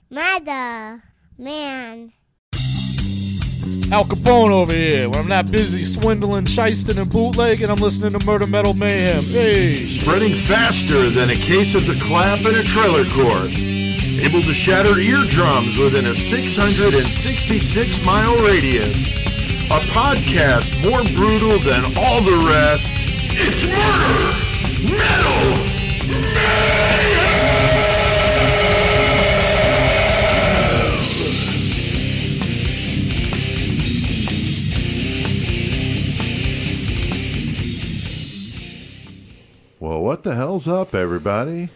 Mother, man. Al Capone over here. When I'm not busy swindling, shysting, and bootlegging, I'm listening to Murder Metal Mayhem. Hey! Spreading faster than a case of the clap in a trailer court. Able to shatter eardrums within a 666-mile radius. A podcast more brutal than all the rest. It's Murder Metal Mayhem! Well, what the hell's up, everybody?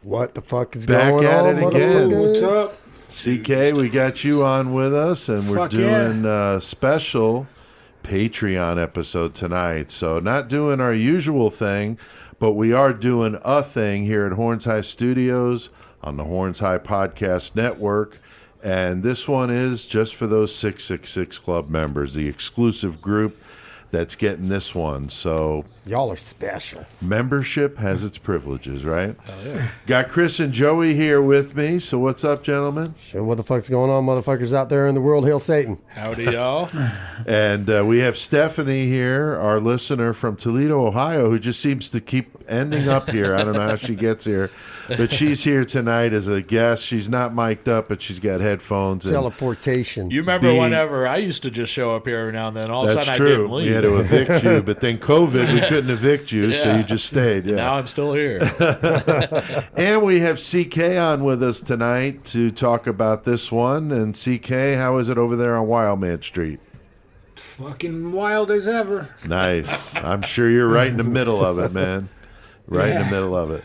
What the fuck is Back going at on, it again. motherfuckers? What's up? CK, we got you on with us, and we're Fuck doing a special Patreon episode tonight. So not doing our usual thing, but we are doing a thing here at Horns High Studios on the Horns High Podcast Network. And this one is just for those 666 Club members, the exclusive group that's getting this one. So Y'all are special. membership has its privileges, right? Oh, yeah. Got Chris and Joey here with me. So what's up, gentlemen? Shit, what the fuck's going on, motherfuckers out there in the world? Hail Satan. Howdy, y'all. And we have Stephanie here, our listener from Toledo, Ohio, who just seems to keep ending up here. I don't know how she gets here, but she's here tonight as a guest. She's not mic'd up, but she's got headphones. And Teleportation. You remember whenever I used to just show up here every now and then, all of a that's sudden I true. didn't leave. We had to evict you, but then COVID, we couldn't evict you, so Yeah. you just stayed. Yeah. Now I'm still here. And we have CK on with us tonight to talk about this one. And CK, how is it over there on Wildman Street? Fucking wild as ever. Nice. I'm sure you're right in the middle of it, man. Right in the Yeah. middle of it.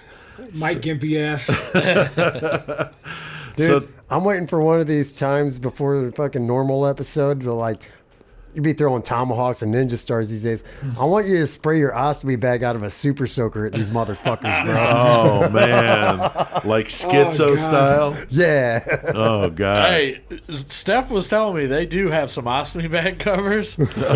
Mike Gimpy ass. Dude, So- I'm waiting for one of these times before the fucking normal episode to like, you'd be throwing tomahawks and ninja stars these days. I want you to spray your ostomy bag out of a super soaker at these motherfuckers, bro. Oh, man. Like schizo God. style? Yeah. Oh, God. Hey, Steph was telling me they do have some ostomy bag covers,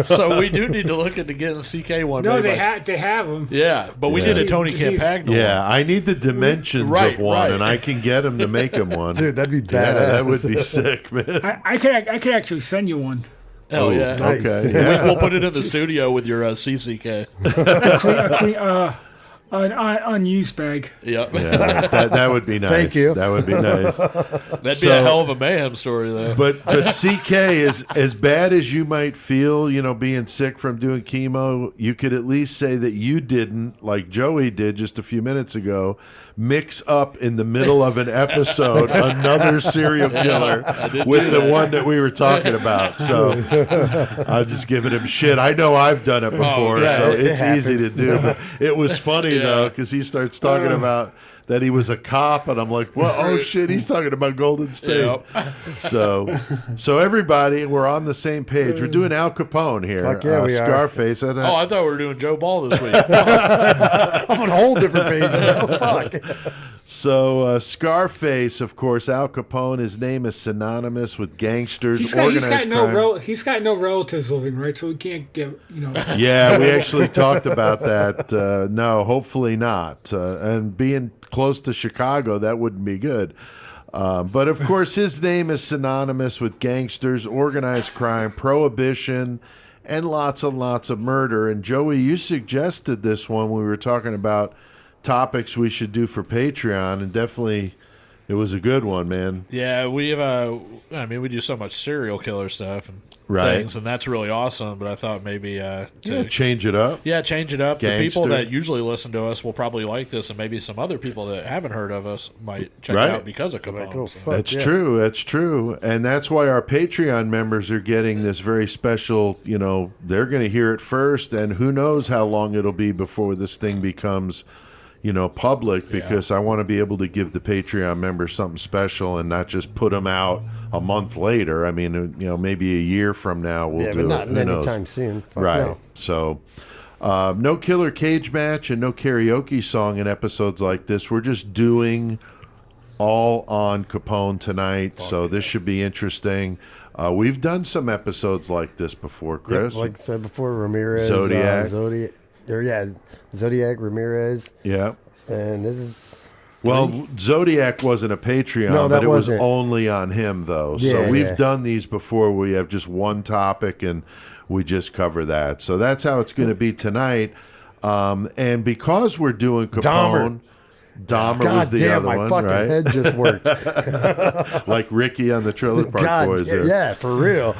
so we do need to look into getting a CK one. No, made they by- have them. Yeah, but we did a Tony Just need- Campagna Yeah, one. I need the dimensions Right, of one, right. and I can get him to make him one. Dude, that'd be badass. Yeah, that would be sick, man. I could actually send you one. Hell yeah. Nice. Okay, We- yeah. We'll put it in the studio with your CCK. An unused bag. Yep. Yeah, that would be nice. Thank you. That would be nice. That'd be So- a hell of a mayhem story, though. But CK, is as bad as you might feel, being sick from doing chemo, you could at least say that you didn't, like Joey did just a few minutes ago, mix up in the middle of an episode another serial killer with the one that we were talking about. So I'm just giving him shit. I know I've done it before, yeah, so it it's easy to happens. do. But it was funny, though, Yeah. because he starts talking about that he was a cop, and I'm like, well, oh shit, he's talking about Golden State. Yep. So everybody, we're on the same page. We're doing Al Capone here. Fuck yeah, we are. Scarface. And, Oh, I thought we were doing Joe Ball this week. I'm on a whole different page, bro. Fuck. so Scarface, of course, Al Capone. His name is synonymous with gangsters, He's organized got no crime. he's got no relatives living, right? So he can't get Yeah, we actually talked about that. No, hopefully not. And being close to Chicago, that wouldn't be good. But of course, his name is synonymous with gangsters, organized crime, prohibition, and lots of murder. And Joey, you suggested this one when we were talking about topics we should do for Patreon, and definitely it was a good one, man. Yeah, we have we do so much serial killer stuff and Right. things, and that's really awesome. But I thought maybe Change it up. change it up. The Gangster. people that usually listen to us will probably like this, and maybe some other people that haven't heard of us might check Right. it out because of Capone. oh, So- fuck. That's yeah. true. That's true. And that's why our Patreon members are getting this very special, they're going to hear it first. And who knows how long it'll be before this thing becomes, public, because I want to be able to give the Patreon members something special and not just put them out a month later. I mean, maybe a year from now we'll Yeah, do but not it. Who knows? anytime soon. Fuck Right. no. So, no killer cage match and no karaoke song in episodes like this. We're just doing all on Capone tonight, so this should be interesting. We've done some episodes like this before, Chris. Yep, like I said before, Ramirez, Zodiac. Zodiac, Ramirez, Yeah. and this is Well, Zodiac wasn't a Patreon, No, that but it was wasn't. only on him, though. Yeah, so we've yeah. done these before. We have just one topic, and we just cover that. So that's how it's going to be tonight. And because we're doing Capone, Dahmer was God the damn, other my one, fucking right? head just worked. Like Ricky on the Trailer Park God, Boys. There. yeah, for real.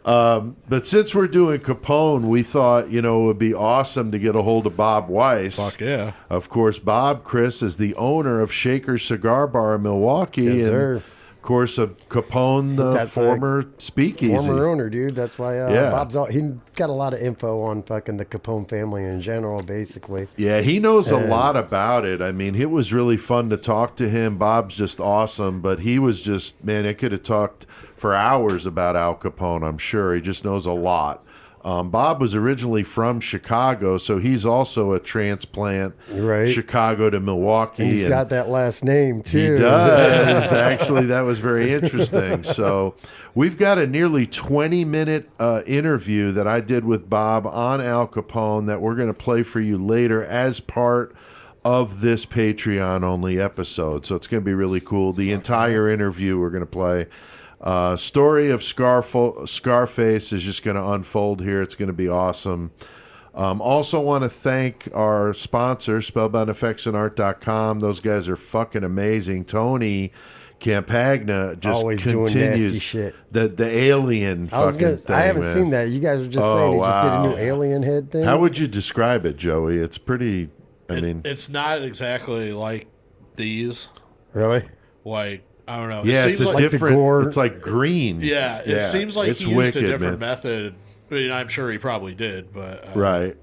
But since we're doing Capone, we thought, it would be awesome to get a hold of Bob Weiss. Fuck yeah. Of course, Bob, Chris, is the owner of Shaker's Cigar Bar in Milwaukee. Yes, and sir. of course, of Capone, the That's former speakeasy. Former owner, dude. That's why Yeah. Bob's all, he got a lot of info on fucking the Capone family in general, basically. Yeah, he knows a lot about it. I mean, it was really fun to talk to him. Bob's just awesome, but he was just, man, I could have talked for hours about Al Capone, I'm sure. He just knows a lot. Bob was originally from Chicago, so he's also a transplant, Right. Chicago to Milwaukee. And he's got that last name, too. He does. Actually, that was very interesting. So we've got a nearly 20-minute interview that I did with Bob on Al Capone that we're going to play for you later as part of this Patreon-only episode. So it's going to be really cool. The entire interview we're going to play. Story of Scarface is just going to unfold here. It's going to be awesome. Also want to thank our sponsor, spellboundaffectsandart.com. Those guys are fucking amazing. Tony Campagna just Always doing continues nasty shit. the alien fucking thing. I haven't man. seen that. You guys were just saying he just did a new alien head thing. How would you describe it, Joey? It's pretty, It's not exactly like these. Really? Like, I don't know. yeah, it it's seems a like, the different, gore. it's like green. yeah, it seems like it's he used wicked, a different man. method. I mean, I'm sure he probably did, but Right.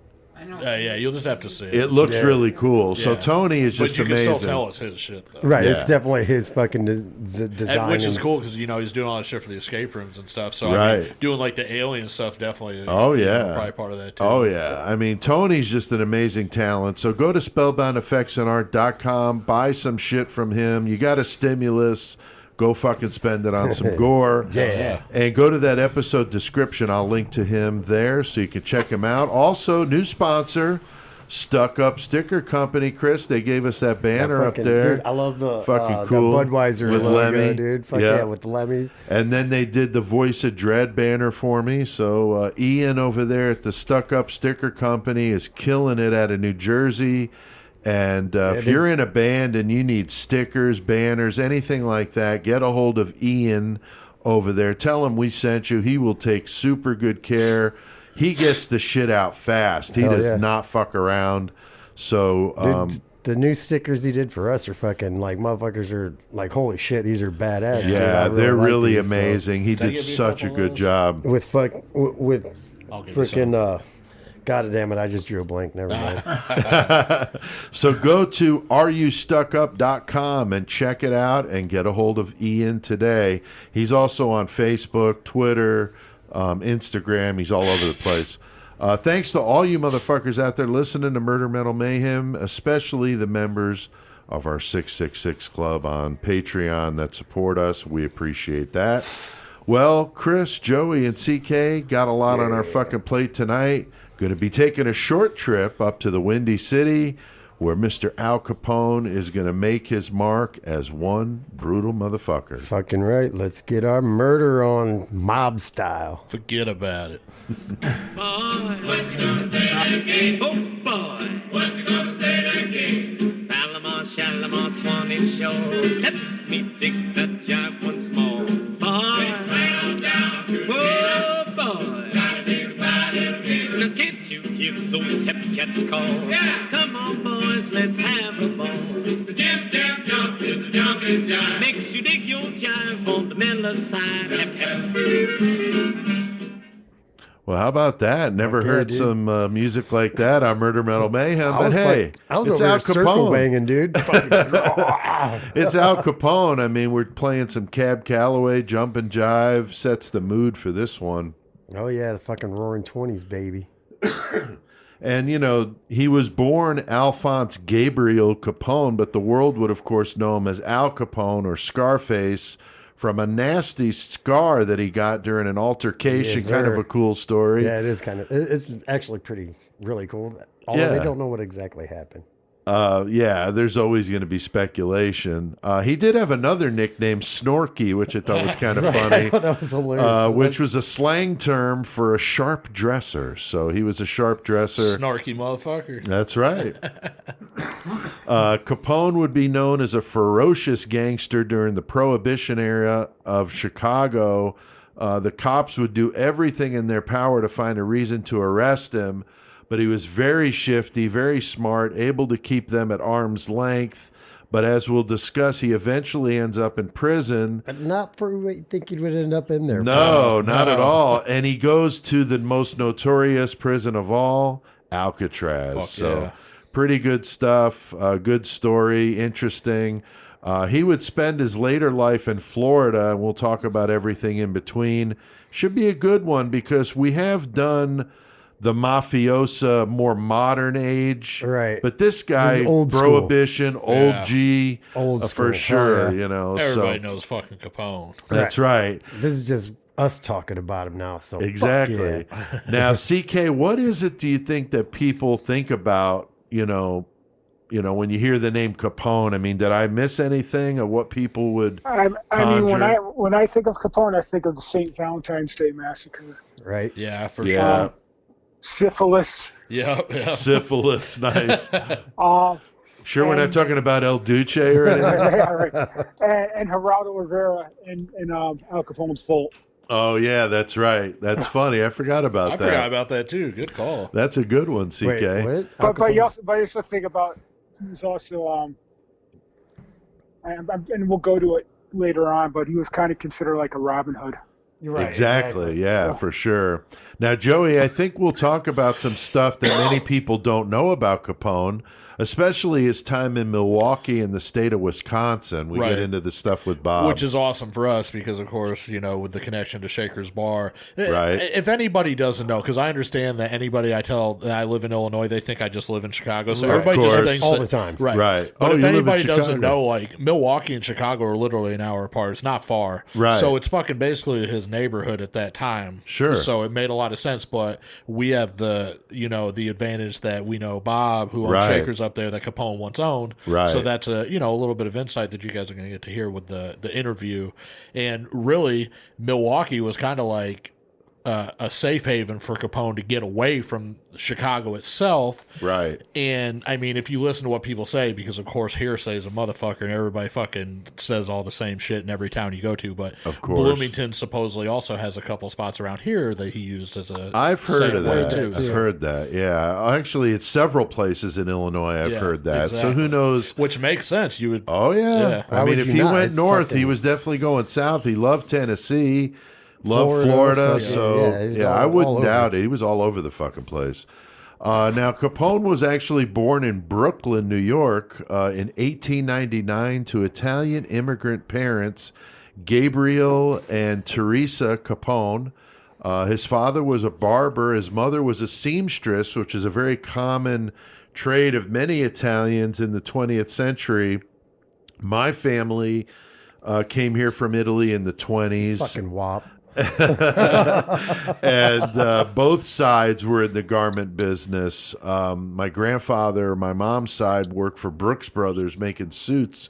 yeah, you'll just have to see It looks really cool. So Yeah. Tony is but just you can amazing. still tell it's his shit, though. Right, Yeah. it's definitely his fucking design. And, which is and- cool because he's doing all that shit for the escape rooms and stuff. So I Right. mean, doing like the alien stuff definitely. Oh, you know, yeah. probably part of that too. Oh, yeah. I mean, Tony's just an amazing talent. So go to spellboundaffectsandart.com, buy some shit from him. You got a stimulus. Go fucking spend it on some gore. Yeah. And go to that episode description. I'll link to him there so you can check him out. Also, new sponsor, Stuck Up Sticker Company. Chris, they gave us that banner fucking- up there. Dude, I love the Fucking cool. the Budweiser With logo, Lemmy. dude. Fuck Yeah. yeah, with the Lemmy. And then they did the Voice of Dread banner for me. So Ian over there at the Stuck Up Sticker Company is killing it out of New Jersey. And if you're in a band and you need stickers, banners, anything like that, get a hold of Ian over there. Tell him we sent you. He will take super good care. He gets the shit out fast. He Hell does yeah. not fuck around. So Dude, the new stickers he did for us are fucking like motherfuckers are like holy shit, these are badass. dude. I yeah, they're like really these, so- amazing. He Can I did give you a such a couple good of job. with with I'll give you some. freaking God damn it, I just drew a blank. Never mind. So go to areyoustuckup.com and check it out and get a hold of Ian today. He's also on Facebook, Twitter, Instagram. He's all over the place. Thanks to all you motherfuckers out there listening to Murder Metal Mayhem, especially the members of our 666 Club on Patreon that support us. We appreciate that. Well, Chris, Joey, and CK got a lot on our fucking plate tonight. Going to be taking a short trip up to the Windy City where Mr. Al Capone is going to make his mark as one brutal motherfucker. Fucking right. Let's get our murder on mob style. Forget about it. Palomar, Shalimar, Swanee Shore. Let me dig that jive once more. Boy, oh boy. Now can't you hear those hep cats call? Yeah. Come on, boys, let's have a ball. The jam, jam, jump is the jumping jive. Makes you dig your jive on the Miller side. Hep, hep. Well, how about that? Never yeah, heard dude. some music like that on Murder Metal Mayhem. I But was hey, I was it's over Al here circle Capone. banging, dude. It's Al Capone. I mean, we're playing some Cab Calloway, Jump and Jive. Sets the mood for this one. Oh yeah, the fucking Roaring Twenties, baby. And, you know, he was born Alphonse Gabriel Capone, but the world would, of course, know him as Al Capone or Scarface from a nasty scar that he got during an altercation. Yes, Kind of sir. a cool story. Yeah, it is kind of. It's actually really cool. Although Yeah. they don't know what exactly happened. Yeah, there's always going to be speculation. He did have another nickname, Snorky, which I thought was kind of funny. That was hilarious. Which was a slang term for a sharp dresser. So he was a sharp dresser. Snarky motherfucker. That's right. Capone would be known as a ferocious gangster during the Prohibition era of Chicago. The cops would do everything in their power to find a reason to arrest him, but he was very shifty, very smart, able to keep them at arm's length. But as we'll discuss, he eventually ends up in prison. But not for what you think he would end up in there. No, not at all. And he goes to the most notorious prison of all, Alcatraz. Fuck So yeah. pretty good stuff. Good story. Interesting. He would spend his later life in Florida, and we'll talk about everything in between. Should be a good one because we have done the mafiosa more modern age. Right. But this guy, This is old school. Prohibition, old Yeah. G, Old for school. sure, Oh, yeah. you know. Everybody so knows fucking Capone. that's right. This is just us talking about him now. So fuck Exactly. yeah. Now, CK, what is it do you think that people think about, when you hear the name Capone? I mean, did I miss anything of what people would I mean, conjure? when I think of Capone, I think of the St. Valentine's Day Massacre, Right. Yeah, for Yeah. sure. syphilis, Yeah. Syphilis, nice. uh, Sure, we're not talking about El Duce or anything. yeah, right. and Geraldo Rivera in Al Capone's vault. Oh, yeah, that's right. That's funny. I forgot about I that. forgot about that too. Good call. That's a good one, CK. Wait, what? But you also think about he was also and we'll go to it later on, but he was kind of considered like a Robin Hood. You're right. Exactly. Yeah, for sure. Now, Joey, I think we'll talk about some stuff that many people don't know about Capone, especially his time in Milwaukee and the state of Wisconsin. We Right. get into the stuff with Bob. Which is awesome for us because, of course, with the connection to Shaker's Bar. Right. If anybody doesn't know, because I understand that anybody I tell that I live in Illinois, they think I just live in Chicago. So Right. everybody Of just course. thinks All that- the time. Right. Right. But Oh, if you live in anybody doesn't Chicago. know, like Milwaukee and Chicago are literally an hour apart. It's not far. Right. So it's fucking basically his neighborhood at that time. Sure. So it made a lot of sense. But we have the advantage that we know Bob, who owns Right. Shaker's up there, that Capone once owned. Right. So that's a little bit of insight that you guys are going to get to hear with the interview. And really, Milwaukee was kind of like a safe haven for Capone to get away from Chicago itself. Right. And I mean, if you listen to what people say, because of course hearsay is a motherfucker, and everybody fucking says all the same shit in every town you go to. But Of course. Bloomington supposedly also has a couple spots around here that he used as a. I've heard safe of way, that. too. I've heard that. Yeah. Actually, it's several places in Illinois I've Yeah, heard that. So exactly. who knows? Which makes sense. You would. Oh, yeah. Yeah. Why I mean, would if you he not? went It's north, he fucking- was definitely going south. He loved Tennessee, loved Florida. fucking- So, yeah, he was I all wouldn't over. doubt it. He was all over the fucking place. Now, Capone was actually born in Brooklyn, New York, in 1899 to Italian immigrant parents, Gabriel and Teresa Capone. His father was a barber. His mother was a seamstress, which is a very common trade of many Italians in the 20th century. My family came here from Italy in the 20s. Fucking wop. And both sides were in the garment business. My grandfather, my mom's side, worked for Brooks Brothers making suits,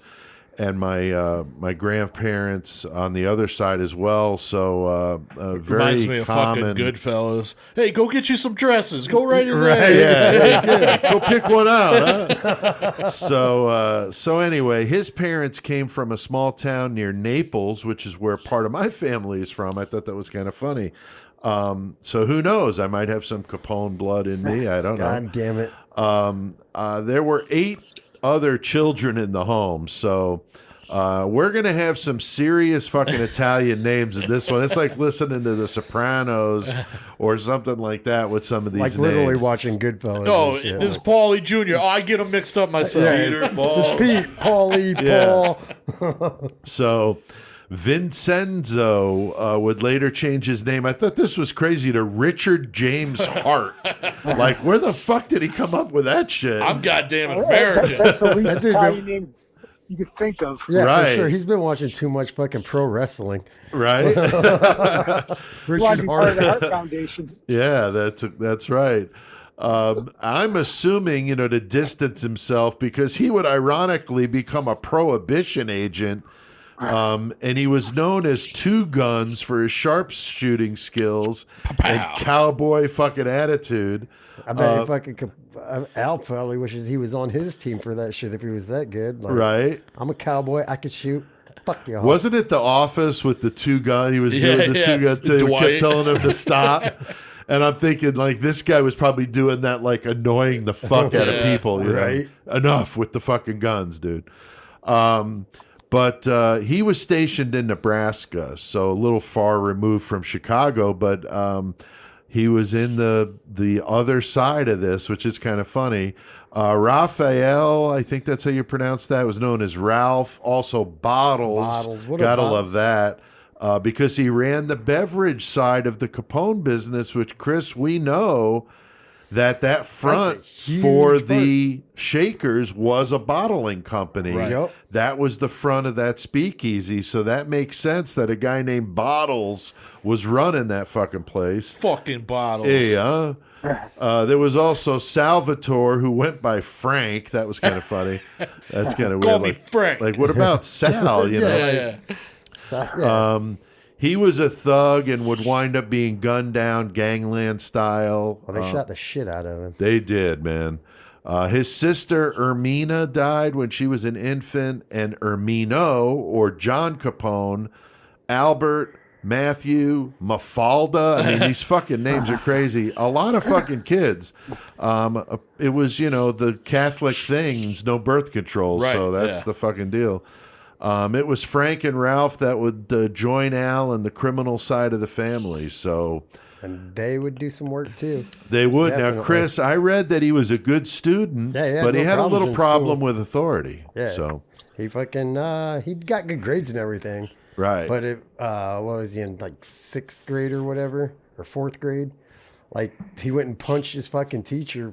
and my grandparents on the other side as well. So Reminds very me of common. fucking Goodfellas. Hey, go get you some dresses. Go right in Right, there. yeah. Go pick one out. Huh? So anyway, his parents came from a small town near Naples, which is where part of my family is from. I thought that was kind of funny. So who knows? I might have some Capone blood in me. I don't know. God damn it. There were 8 other children in the home, so we're gonna have some serious fucking Italian names in this one. It's like listening to The Sopranos or something like that with some of these Like literally names. watching Goodfellas. Oh, and shit. this is Paulie Jr. Oh, I get them mixed up myself. Peter, Paul. Pete, Paulie, Yeah. Paul. So Vincenzo would later change his name. I thought this was crazy to Richard James Hart. Like, where the fuck did he come up with that shit? I'm goddamn American. That's the least That dude- Italian name you could think of. Yeah, Right. for sure. He's been watching too much fucking pro wrestling. Right? You want to Richard be part of the Hart. Hart Foundation. Yeah, that's right. I'm assuming, to distance himself because he would ironically become a Prohibition agent. And he was known as Two Guns for his sharpshooting skills and cowboy fucking attitude. I bet he fucking Al probably wishes he was on his team for that shit if he was that good. Like, Right. I'm a cowboy. I could shoot. Fuck you. Wasn't it The Office with the two gun? He was doing the two gun too. Kept telling him to stop. And I'm thinking, like, this guy was probably doing that, like, annoying the fuck out of people. You know? Enough with the fucking guns, dude. But he was stationed in Nebraska, so a little far removed from Chicago. But he was in the other side of this, which is kind of funny. Raphael, I think that's how you pronounce that, was known as Ralph. Also Bottles. Gotta love that. Because he ran the beverage side of the Capone business, which, Chris, we know that front for the Shakers was a bottling company. Right. Yep. That was the front of that speakeasy. So that makes sense that a guy named Bottles was running that fucking place. Fucking Bottles. Yeah. There was also Salvatore, who went by Frank. That was kind of funny. That's kind of weird. Call me Frank. Like, what about Sal? You know? Yeah. He was a thug and would wind up being gunned down gangland style. Oh, they shot the shit out of him. They did, man. His sister Ermina died when she was an infant, and Ermino, or John Capone, Albert, Matthew, Mafalda. I mean, these fucking names are crazy. A lot of fucking kids. It was, the Catholic things, no birth control. Right, So that's the fucking deal. It was Frank and Ralph that would join Al in the criminal side of the family. So, and they would do some work too. They would. Definitely. Now, Chris, I read that he was a good student, but he had a little problem with authority. Yeah. So he fucking he got good grades and everything. Right. But what was he in, like 6th grade or whatever, or 4th grade? Like, he went and punched his fucking teacher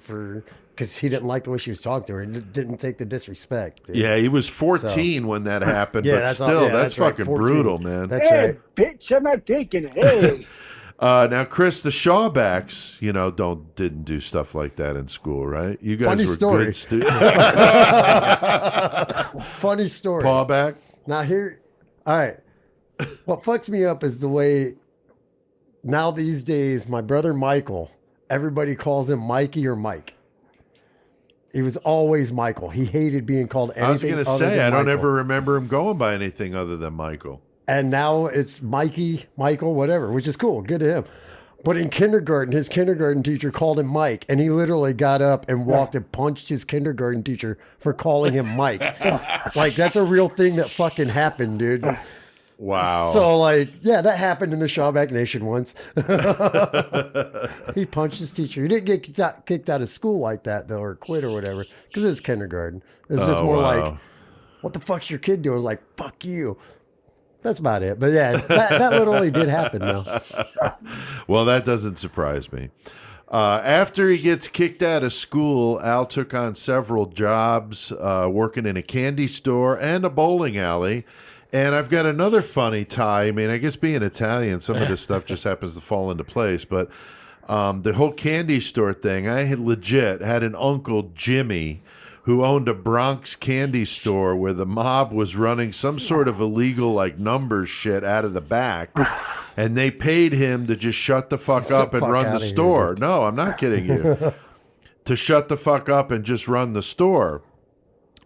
because he didn't like the way she was talking to her. He didn't take the disrespect. Dude. Yeah, he was 14 when that happened, Yeah, but that's still, right, that's fucking 14. brutal, man. That's Hey, right. bitch, I'm not taking it. Hey. Now, Chris, the Shawbacks, didn't do stuff like that in school, right? You guys Funny were story. good students. Funny story. Pawback. Now here, all right. What fucks me up is the way now these days, my brother Michael, everybody calls him Mikey or Mike. He was always Michael. He hated being called anything. I was going to other say, than I don't Michael. ever remember him going by anything other than Michael. And now it's Mikey, Michael, whatever, which is cool. Good to him. But in kindergarten, his kindergarten teacher called him Mike, and he literally got up and walked and punched his kindergarten teacher for calling him Mike. Like, that's a real thing that fucking happened, dude. Wow. So, that happened in the Shawback Nation once. He punched his teacher. He didn't get kicked out of school like that, though, or quit or whatever, because it was kindergarten. It was just more like, what the fuck's your kid doing? Like, fuck you. That's about it. But yeah, that literally did happen, though. Well, that doesn't surprise me. After he gets kicked out of school, Al took on several jobs, working in a candy store and a bowling alley. And I've got another funny tie. I mean, I guess being Italian, some of this stuff just happens to fall into place. But the whole candy store thing, I had legit had an uncle, Jimmy, who owned a Bronx candy store where the mob was running some sort of illegal, numbers shit out of the back. And they paid him to just shut the fuck up and run the store. No, I'm not kidding you. To shut the fuck up and just run the store.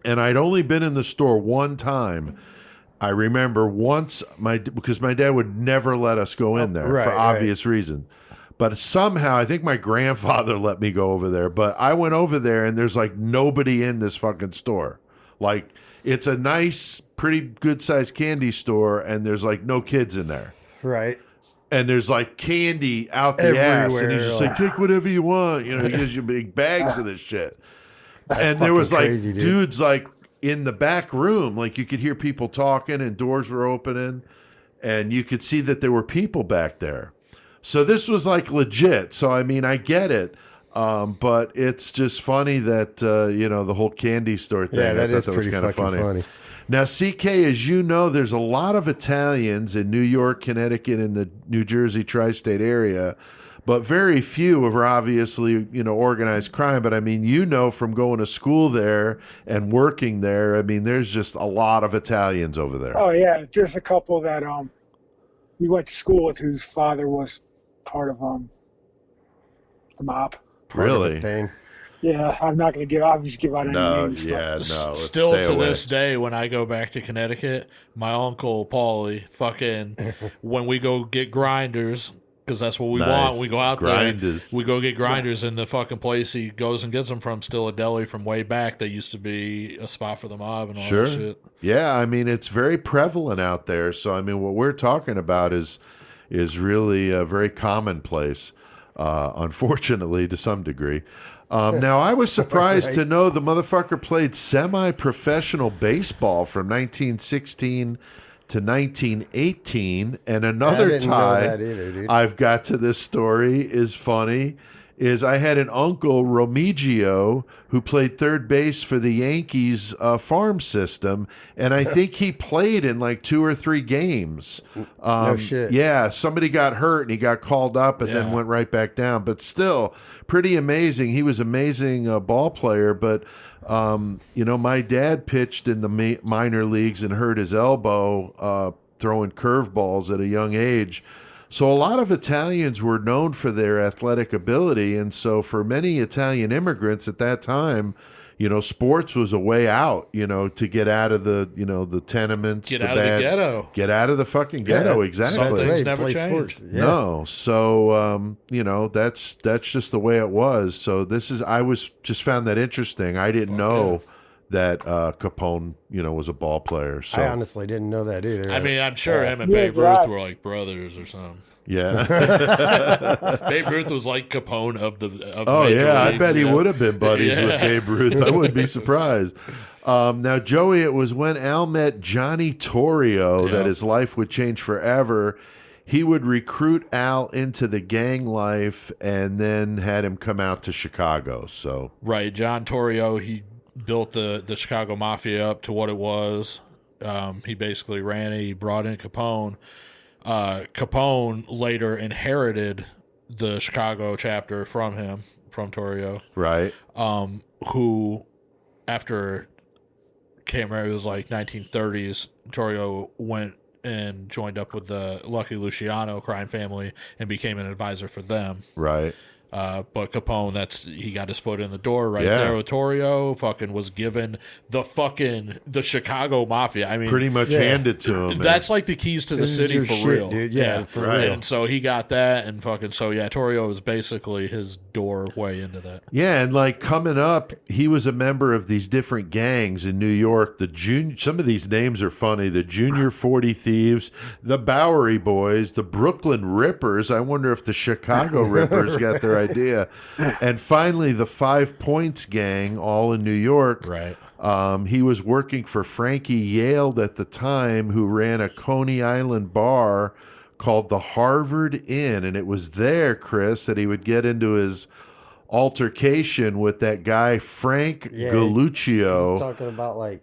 And I'd only been in the store one time. I remember once, because my dad would never let us go in there for obvious reasons. But somehow, I think my grandfather let me go over there. But I went over there, and there's nobody in this fucking store. It's a nice, pretty good-sized candy store, and there's no kids in there. Right. And there's candy out the ass, and he's just take whatever you want. He gives you big bags of this shit. And there was crazy, dudes in the back room, you could hear people talking and doors were opening, and you could see that there were people back there. So this was legit. So I mean, I get it, but it's just funny that the whole candy store thing. Yeah, I thought that was kind of funny. Now, CK, as you know, there's a lot of Italians in New York, Connecticut, and the New Jersey tri-state area. but very few are obviously, organized crime. But I mean, from going to school there and working there, I mean, there's just a lot of Italians over there. Oh yeah, just a couple that we went to school with whose father was part of the mob. Really? Thing. Yeah, I'm not going to obviously give out any names. let's Still stay to away. this day, when I go back to Connecticut, my uncle Paulie, fucking, when we go get grinders, because that's what we Nice. want, we go out Grinders. there, we go get grinders, and the fucking place he goes and gets them from, still a deli from way back that used to be a spot for the mob and all Sure. that shit. Yeah, I mean, it's very prevalent out there. So I mean, what we're talking about is really a very commonplace, unfortunately, to some degree. Now, I was surprised to know the motherfucker played semi-professional baseball from 1916 to 1918. And another didn't know tie that either, dude. I've got to this story is funny. Is I had an uncle, Romigio, who played third base for the Yankees farm system, and I think he played in like 2 or 3 games. No shit. Yeah, somebody got hurt and he got called up and then Yeah. went right back down. But still, pretty amazing. He was an amazing ball player, but my dad pitched in the minor leagues and hurt his elbow throwing curveballs at a young age. So a lot of Italians were known for their athletic ability, and so for many Italian immigrants at that time, sports was a way out, to get out of the, the tenements, Get the out of the bad, ghetto. get out of the fucking ghetto. that's- Exactly. That's Things right. never Play changed. sports. Yeah. No, so that's just the way it was. So I was just found that interesting. I didn't know that Capone, was a ball player. So I honestly didn't know that either. I mean, I'm sure him and Yeah, Babe Ruth right. were like brothers or something. yeah. Babe Ruth was like Capone of the Oh Major yeah, I Leagues, bet he you know? would have been buddies with Yeah. Babe Ruth. I wouldn't be surprised. Now, Joey, it was when Al met Johnny Torrio that Yeah. his life would change forever. He would recruit Al into the gang life and then had him come out to Chicago. So Right, John Torrio, he built the Chicago Mafia up to what it was. He basically ran it. He brought in Capone. Capone later inherited the Chicago chapter from him, from Torrio, right, who, after, can't remember, it was like 1930s, Torrio went and joined up with the Lucky Luciano crime family and became an advisor for them. right. But Capone, he got his foot in the door right Yeah. there with Torrio, fucking was given the Chicago Mafia. I mean, Pretty much handed to him. that's like the keys to the This is city your for shit, real. dude. Yeah, for real. And so he got that, and fucking, so yeah, Torrio was basically his doorway into that. Yeah, and like coming up, he was a member of these different gangs in New York. Some of these names are funny. The Junior 40 Thieves, the Bowery Boys, the Brooklyn Rippers. I wonder if the Chicago Rippers got their idea. And finally, the 5 Points Gang, all in New York. Right. He was working for Frankie Yale at the time, who ran a Coney Island bar called the Harvard Inn. And it was there, Chris, that he would get into his altercation with that guy, Frank Galluccio. Talking about like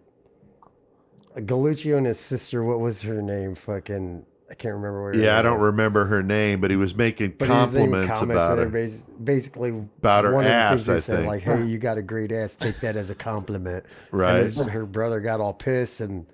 Galluccio and his sister. What was her name? Fucking, I can't remember what her name Yeah, I don't was. remember her name, but he was making But he was leaving compliments about and her. they're basically About her one ass, of the I things they said, think. like, "Hey, you got a great ass. Take that as a compliment." Right. And her brother got all pissed, and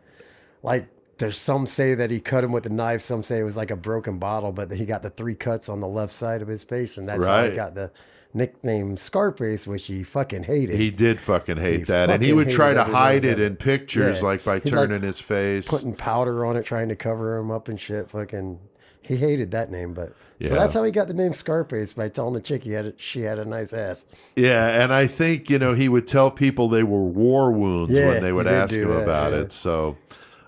like, there's some say that he cut him with a knife. Some say it was like a broken bottle, but he got the 3 cuts on the left side of his face, and that's how Right. he got the nickname Scarface, which he fucking hated. He did fucking hate He that. And he fucking would try hated to every hide minute it of it. in pictures, Yeah. like by He'd, like, turning his face. putting powder on it, trying to cover him up and shit. Fucking, he hated that name, but Yeah. so that's how he got the name Scarface, by telling the chick she had a nice ass. Yeah, and I think, he would tell people they were war wounds Yeah, when they would he did ask do him that, about yeah. it. So,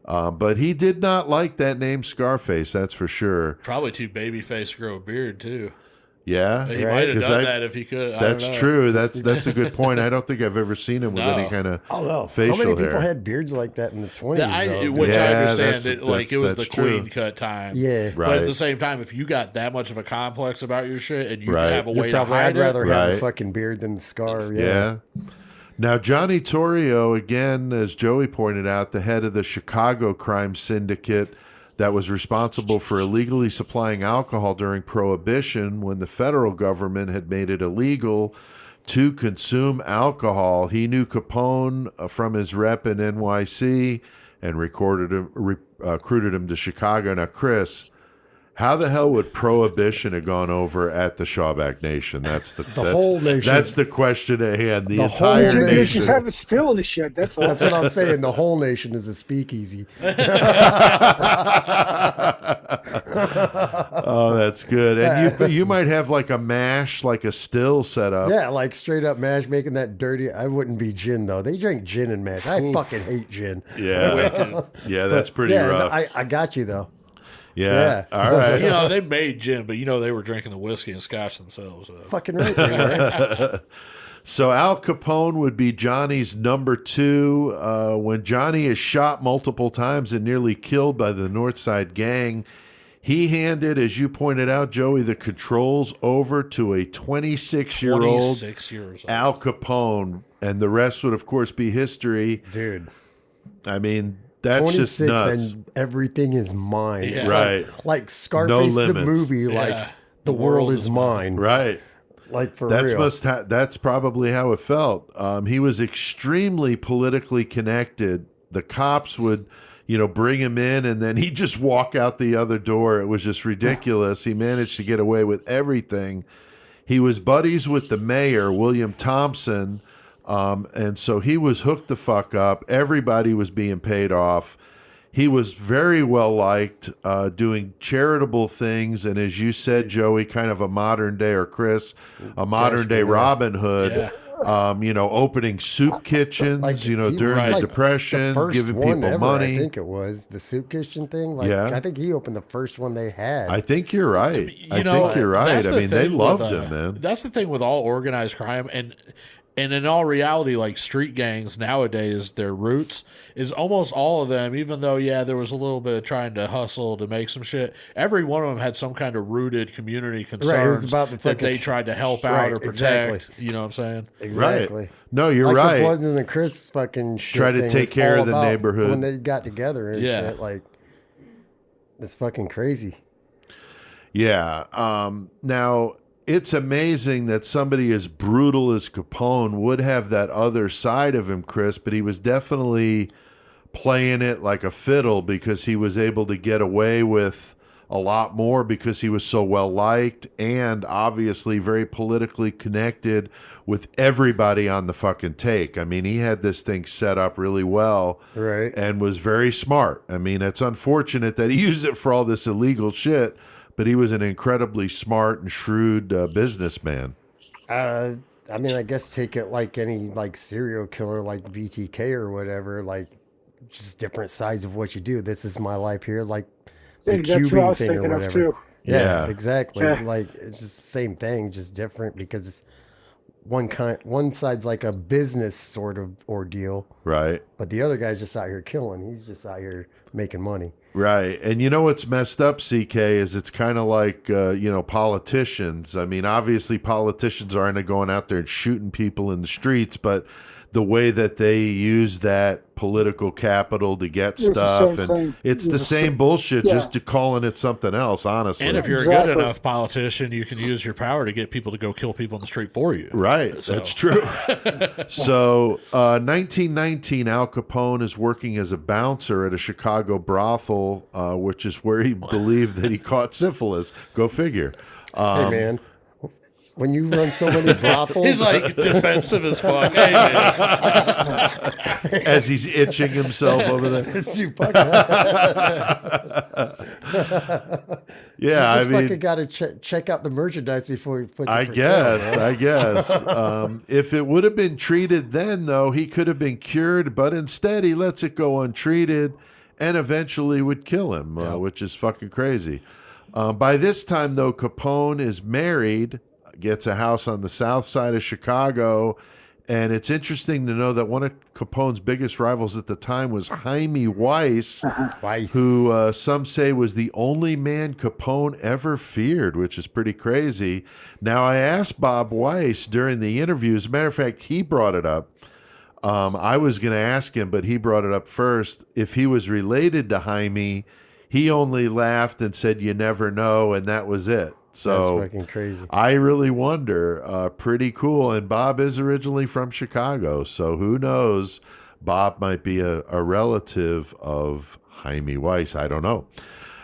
but he did not like that name Scarface, that's for sure. Probably too babyface to grow a beard, too. Yeah, He Right. might have 'Cause done that if he could. I That's don't know. true. That's a good point. I don't think I've ever seen him with No. any kind of Oh no! facial How many people hair. had beards like that in the 20s? though, Which dude? I Yeah, understand, that's- it like it was the that's queen true. cut time. Yeah. But Right. at the same time, if you got that much of a complex about your shit and you Right. have a You're way to probably, hide I'd rather it, have a Right. fucking beard than the scar. Yeah. Now, Johnny Torrio, again, as Joey pointed out, the head of the Chicago crime syndicate that was responsible for illegally supplying alcohol during Prohibition when the federal government had made it illegal to consume alcohol. He knew Capone from his rep in NYC and recruited him to Chicago. Now, Chris, how the hell would Prohibition have gone over at the Shawback Nation? That's the whole nation. That's the question at hand. The whole entire nation. You just nation. have it still in the shed. That's all. That's what I'm saying. The whole nation is a speakeasy. Oh, that's good. And you might have like a mash, like a still set up. Yeah, like straight up mash, making that dirty. I wouldn't be gin though. They drink gin and mash. I fucking hate gin. Yeah, yeah, that's pretty Yeah, rough. I got you though. Yeah. Yeah. All right. You know, they made gin, but they were drinking the whiskey and scotch themselves. So. Fucking right, they were. So Al Capone would be Johnny's number two. When Johnny is shot multiple times and nearly killed by the Northside Gang, he handed, as you pointed out, Joey, the controls over to a 26-year-old 26 years old. Al Capone, and the rest would, of course, be history. Dude. I mean, that's just 26 nuts. and everything is mine. Yeah. It's Right. Like Scarface the limits. movie, like Yeah. the world is mine. Right. Like for That's real. that's probably how it felt. He was extremely politically connected. The cops would, bring him in, and then he'd just walk out the other door. It was just ridiculous. He managed to get away with everything. He was buddies with the mayor, William Thompson, and so he was hooked the fuck up. Everybody was being paid off. He was very well liked, doing charitable things, and as you said, Joey, kind of a modern day, or Chris, a modern day Robin Hood. Yeah. Opening soup kitchens, he- during Right. the Depression, the first giving one people ever, money. I think it was the soup kitchen thing. Like, Yeah. I think he opened the first one they had. I think you're right. I know, think you're right. that's I the mean, they thing loved with, him, man. That's the thing with all organized crime, and in all reality, like street gangs nowadays, their roots is almost all of them. Even though, there was a little bit of trying to hustle to make some shit. Every one of them had some kind of rooted community concerns about the that fucking- they tried to help out Right, or protect. exactly. You know what I'm saying? exactly. Right. No, you're Like right. the Bloods and the Crips fucking shit. Try to thing take was care all of the about neighborhood. when they got together and Yeah. shit. Like, it's fucking crazy. Yeah. Now, it's amazing that somebody as brutal as Capone would have that other side of him, Chris, but he was definitely playing it like a fiddle because he was able to get away with a lot more because he was so well liked and obviously very politically connected with everybody on the fucking take. I mean, he had this thing set up really well. Right. And was very smart. I mean, it's unfortunate that he used it for all this illegal shit, but he was an incredibly smart and shrewd businessman. I mean, I guess take it like any like serial killer, like BTK or whatever, like just different sides of what you do. This is my life here, like the That's what I Cuban was thing or thinking of whatever. too. Yeah, Yeah. exactly. Yeah. Like it's just the same thing, just different because it's one side's like a business sort of ordeal, Right. but the other guy's just out here killing. He's just out here making money. Right. And you know what's messed up, CK, is it's kind of like, politicians. I mean, obviously politicians aren't going out there and shooting people in the streets, but the way that they use that political capital to get It's the stuff, same and thing. it's the It's the same same- bullshit, yeah. just to calling it something else, honestly. And if you're a Exactly. good enough politician, you can use your power to get people to go kill people in the street for you. Right, So- that's true. So, 1919, Al Capone is working as a bouncer at a Chicago brothel, which is where he believed that he caught syphilis. Go figure. Hey man, when you run so many brothels, He's like defensive as fuck. Hey, man. As he's itching himself over there. it's you fucking, Yeah, just I mean, fucking got to check out the merchandise before he puts it I for guess, sale, man. I guess. If it would have been treated then, though, he could have been cured, but instead he lets it go untreated and eventually would kill him, which is fucking crazy. By this time, though, Capone is married, gets a house on the south side of Chicago, and it's interesting to know that one of Capone's biggest rivals at the time was Jaime Weiss, Weiss. who some say was the only man Capone ever feared, which is pretty crazy. Now, I asked Bob Weiss during the interview. As a matter of fact, he brought it up. I was going to ask him, but he brought it up first. If he was related to Jaime, he only laughed and said, "You never know," and that was it. So That's fucking crazy. I really wonder. Pretty cool. And Bob is originally from Chicago, so who knows? Bob might be a relative of Jaime Weiss. I don't know.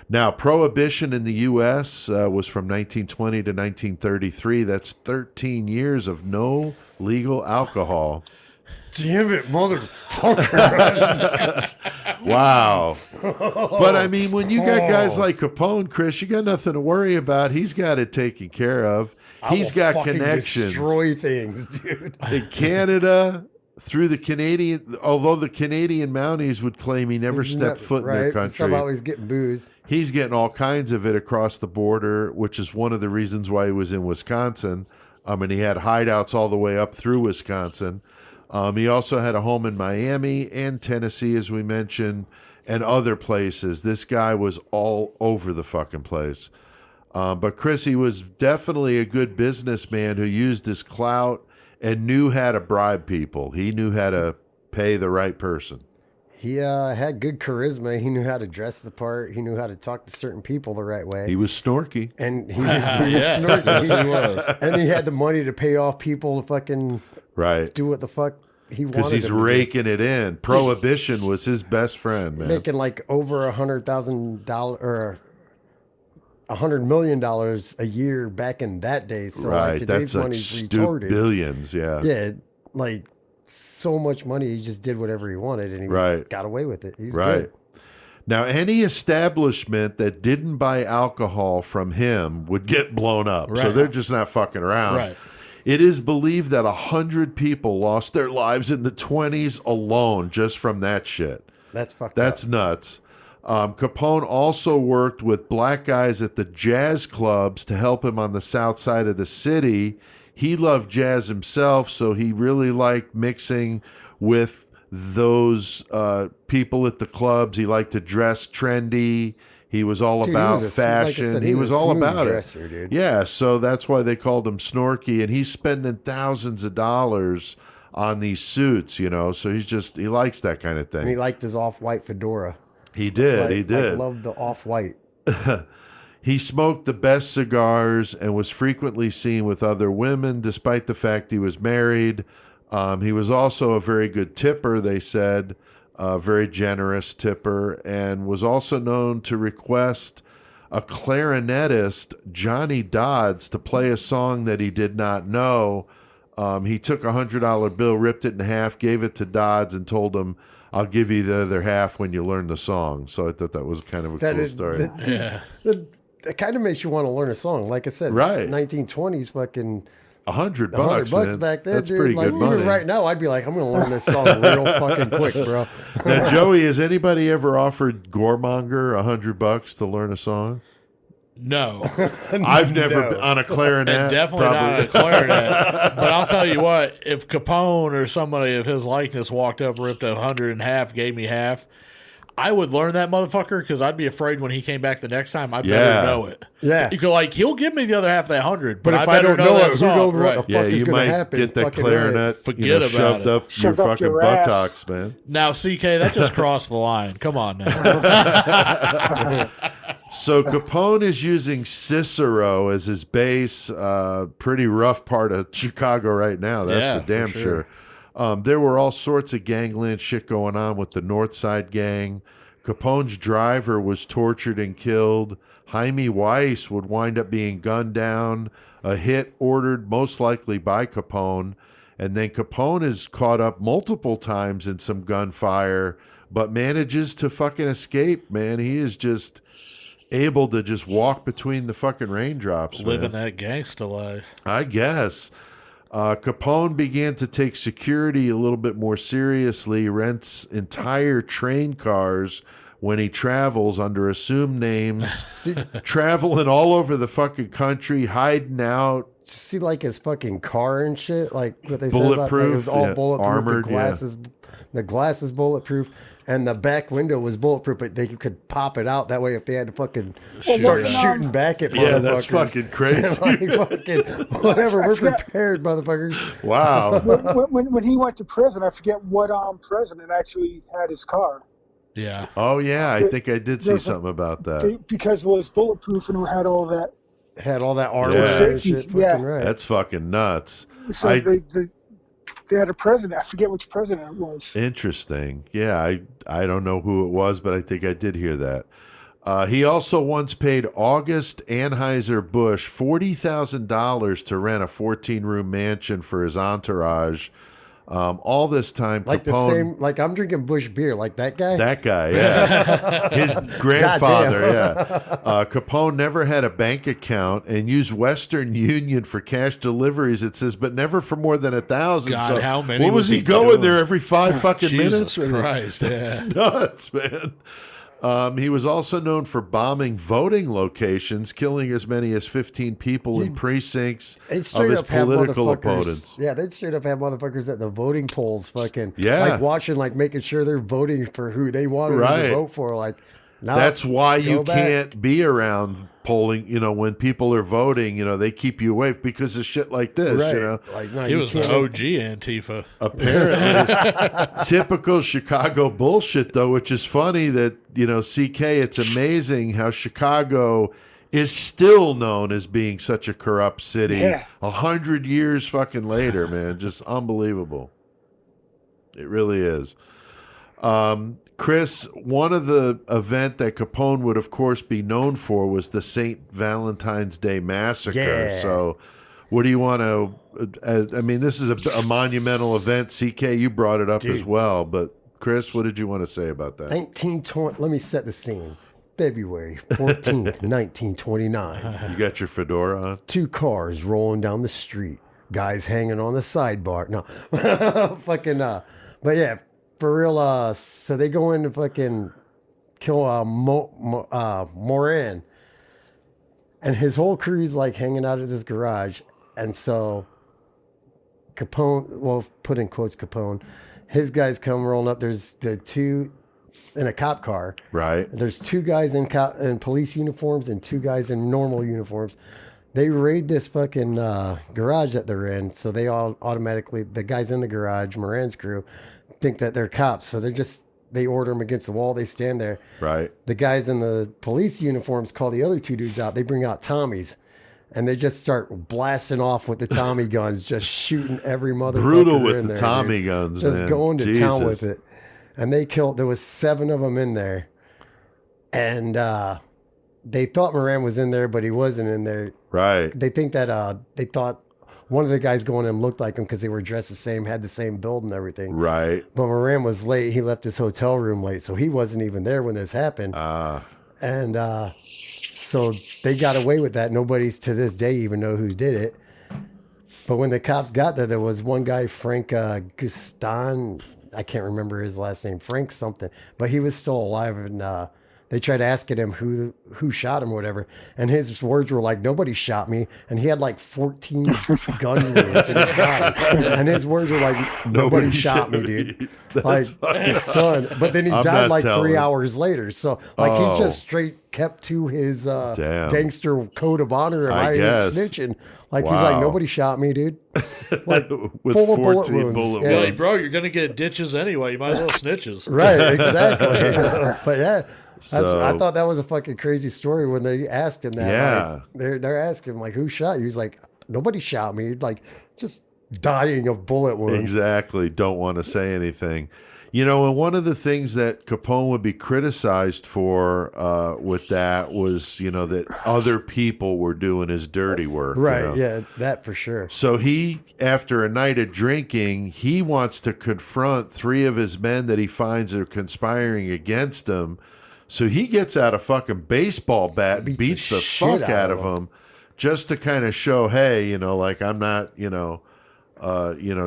Now, Prohibition in the U.S. Was from 1920 to 1933. That's 13 years of no legal alcohol. Damn it, motherfucker. Wow. But, I mean, when you got guys like Capone, Chris, you got nothing to worry about. He's got it taken care of. He's got connections. Destroy things, dude. In Canada, through the Canadian, although the Canadian Mounties would claim he never stepped foot in their country. Somehow he's getting booze. He's getting all kinds of it across the border, which is one of the reasons why he was in Wisconsin. And he had hideouts all the way up through Wisconsin. He also had a home in Miami and Tennessee, as we mentioned, and other places. This guy was all over the fucking place. But Chris, he was definitely a good businessman who used his clout and knew how to bribe people. He knew how to pay the right person. He had good charisma. He knew how to dress the part. He knew how to talk to certain people the right way. He was snorky. And he was snorky. Yes, he was. And he had the money to pay off people to fucking do what the fuck he wanted. Because he's raking it in. Prohibition was his best friend, man. Making like over $100,000 or $100 million a year back in that day. So like today's money's retarded. Billions, yeah. Yeah, like so much money. He just did whatever he wanted, and he got away with it. He's good. Now, any establishment that didn't buy alcohol from him would get blown up. So they're just not fucking around. Right. It is believed that 100 people lost their lives in the 20s alone just from that shit. That's fucked up. That's nuts. Capone also worked with black guys at the jazz clubs to help him on the south side of the city. He loved jazz himself, so he really liked mixing with those people at the clubs. He liked to dress trendy. He was all about fashion. Like said, he was all about dresser, it. Dude. Yeah, so that's why they called him Snorky, and he's spending thousands of dollars on these suits, you know, so he likes that kind of thing. And he liked his off-white fedora. He did. He did. I loved the off-white. He smoked the best cigars and was frequently seen with other women, despite the fact he was married. He was also a very good tipper, they said, a very generous tipper, and was also known to request a clarinetist, Johnny Dodds, to play a song that he did not know. He took a $100 bill, ripped it in half, gave it to Dodds, and told him, "I'll give you the other half when you learn the song." So I thought that was kind of a cool story. It kind of makes you want to learn a song. Like I said, 1920s fucking $100 $100 back then. That's dude. pretty like, good money. Even right now, I'd be like, I'm going to learn this song real fucking quick, bro. Now, Joey, has anybody ever offered Gormonger $100 to learn a song? No. I've never been on a clarinet. And definitely not on a clarinet. But I'll tell you what, if Capone or somebody of his likeness walked up, ripped 100 in half, gave me half, I would learn that motherfucker because I'd be afraid when he came back the next time, I better know it. Yeah. You could, like, he'll give me the other half of that 100, but if I don't know that who song. knows what the fuck is you going to might happen? get that Fucking clarinet Forget about shoved it. up your fucking buttocks, man. Now, CK, that just crossed the line. Come on now. So Capone is using Cicero as his base. Pretty rough part of Chicago right now. That's for damn sure. There were all sorts of gangland shit going on with the North Side gang. Capone's driver was tortured and killed. Jaime Weiss would wind up being gunned down. A hit ordered most likely by Capone. And then Capone is caught up multiple times in some gunfire, but manages to fucking escape, man. He is just able to just walk between the fucking raindrops. Living that gangsta life. I guess. Capone began to take security a little bit more seriously, rents entire train cars when he travels under assumed names, traveling all over the fucking country, hiding out. See, like his fucking car and shit, like what they said Bulletproof, about, like, it was all bulletproof. armored, the glass is bulletproof, and the back window was bulletproof, but they could pop it out. That way, if they had to fucking start shooting back at motherfuckers. Yeah, that's fucking crazy. Like, fucking, whatever, we're prepared, motherfuckers. Wow. When he went to prison, I forget what president actually had his car. Yeah. Oh yeah, I think I did see There's a- something about that. because it was bulletproof and it had all that. Had all that armor Yeah. and shit. Fucking Yeah. right. That's fucking nuts. So they had a president. I forget which president it was. Interesting. Yeah, I don't know who it was, but I think I did hear that. He also once paid August Anheuser-Busch $40,000 to rent a 14-room mansion for his entourage. All this time, Like Capone, the same, like I'm drinking Bush beer, like that guy. that guy, yeah, his grandfather, yeah. Capone never had a bank account and used Western Union for cash deliveries. It says, but never for more than 1,000. God, So how many What was he going doing? there every 5 fucking Jesus minutes? Christ, That's yeah. nuts, man. He was also known for bombing voting locations, killing as many as 15 people in precincts They'd of straight his up have political motherfuckers. opponents. Yeah, they'd straight up have motherfuckers at the voting polls, fucking Yeah. like watching, like making sure they're voting for who they wanted Right. to vote for. Like, no, That's why go you back. can't be around polling. You know, when people are voting, you know, they keep you away because of shit like this. Right. You know, Like, no, He you was can't. the OG Antifa. apparently typical Chicago bullshit, though, which is funny that, you know, CK, it's amazing how Chicago is still known as being such a corrupt city. Yeah. 100 years fucking later, man. Just unbelievable. It really is. Chris, one of the event that Capone would, of course, be known for was the St. Valentine's Day Massacre. Yeah. So what do you want to... I mean, this is a monumental event. CK, you brought it up as well. But, Chris, what did you want to say about that? 1920. Let me set the scene. February 14th, 1929. You got your fedora on? 2 cars rolling down the street. Guys hanging on the sidebar. No, fucking. But yeah, for real. So they go in to fucking kill Moran, and his whole crew's like hanging out at this garage, and so Capone, well, put in quotes Capone, his guys come rolling up. There's the 2 in a cop car. Right. There's 2 guys in police uniforms and 2 guys in normal uniforms. They raid this fucking garage that they're in, so they all automatically, the guys in the garage, Moran's crew, think that they're cops. So they order them against the wall. They stand there. Right. The guys in the police uniforms call the other 2 dudes out. They bring out Tommies, and they just start blasting off with the Tommy guns, just shooting every motherfucker Brutal with in the there, Tommy dude. guns, Just man. going to town Jesus. with it. And they killed, there was 7 of them in there. And they thought Moran was in there, but he wasn't in there. Right. They think that they thought one of the guys going in looked like him because they were dressed the same, had the same build and everything. Right. But Moran was late. He left his hotel room late, so he wasn't even there when this happened. And so they got away with that. Nobody's to this day even know who did it. But when the cops got there, there was one guy, Frank Gustan. I can't remember his last name, Frank something, but he was still alive. And they tried asking him who shot him or whatever. And his words were like, nobody shot me. And he had like 14 gun wounds in his body. And his words were like, nobody shot me, dude. Like, done. But then he I'm died not like telling. 3 hours later. So like he's just straight kept to his Damn. gangster code of honor. And I I ain't guess. snitching. Like he's Wow. like, nobody shot me, dude. Like With full of bullet 14 wounds. bullet Yeah. Hey, wounds. bro, you're gonna get ditches anyway. You might as well snitches. Right, exactly. But yeah, So- I thought that was a fucking crazy story when they asked him that. Yeah. Like, they're asking like, who shot you? He's like, nobody shot me. Like, just dying of bullet wounds. Exactly. Don't want to say anything. You know, and one of the things that Capone would be criticized for with that was, you know, that other people were doing his dirty work. Right, you know? yeah, that for sure. So he, after a night of drinking, he wants to confront 3 of his men that he finds are conspiring against him. So he gets out a fucking baseball bat and beats the shit fuck out of him just to kind of show, hey, you know, like I'm not,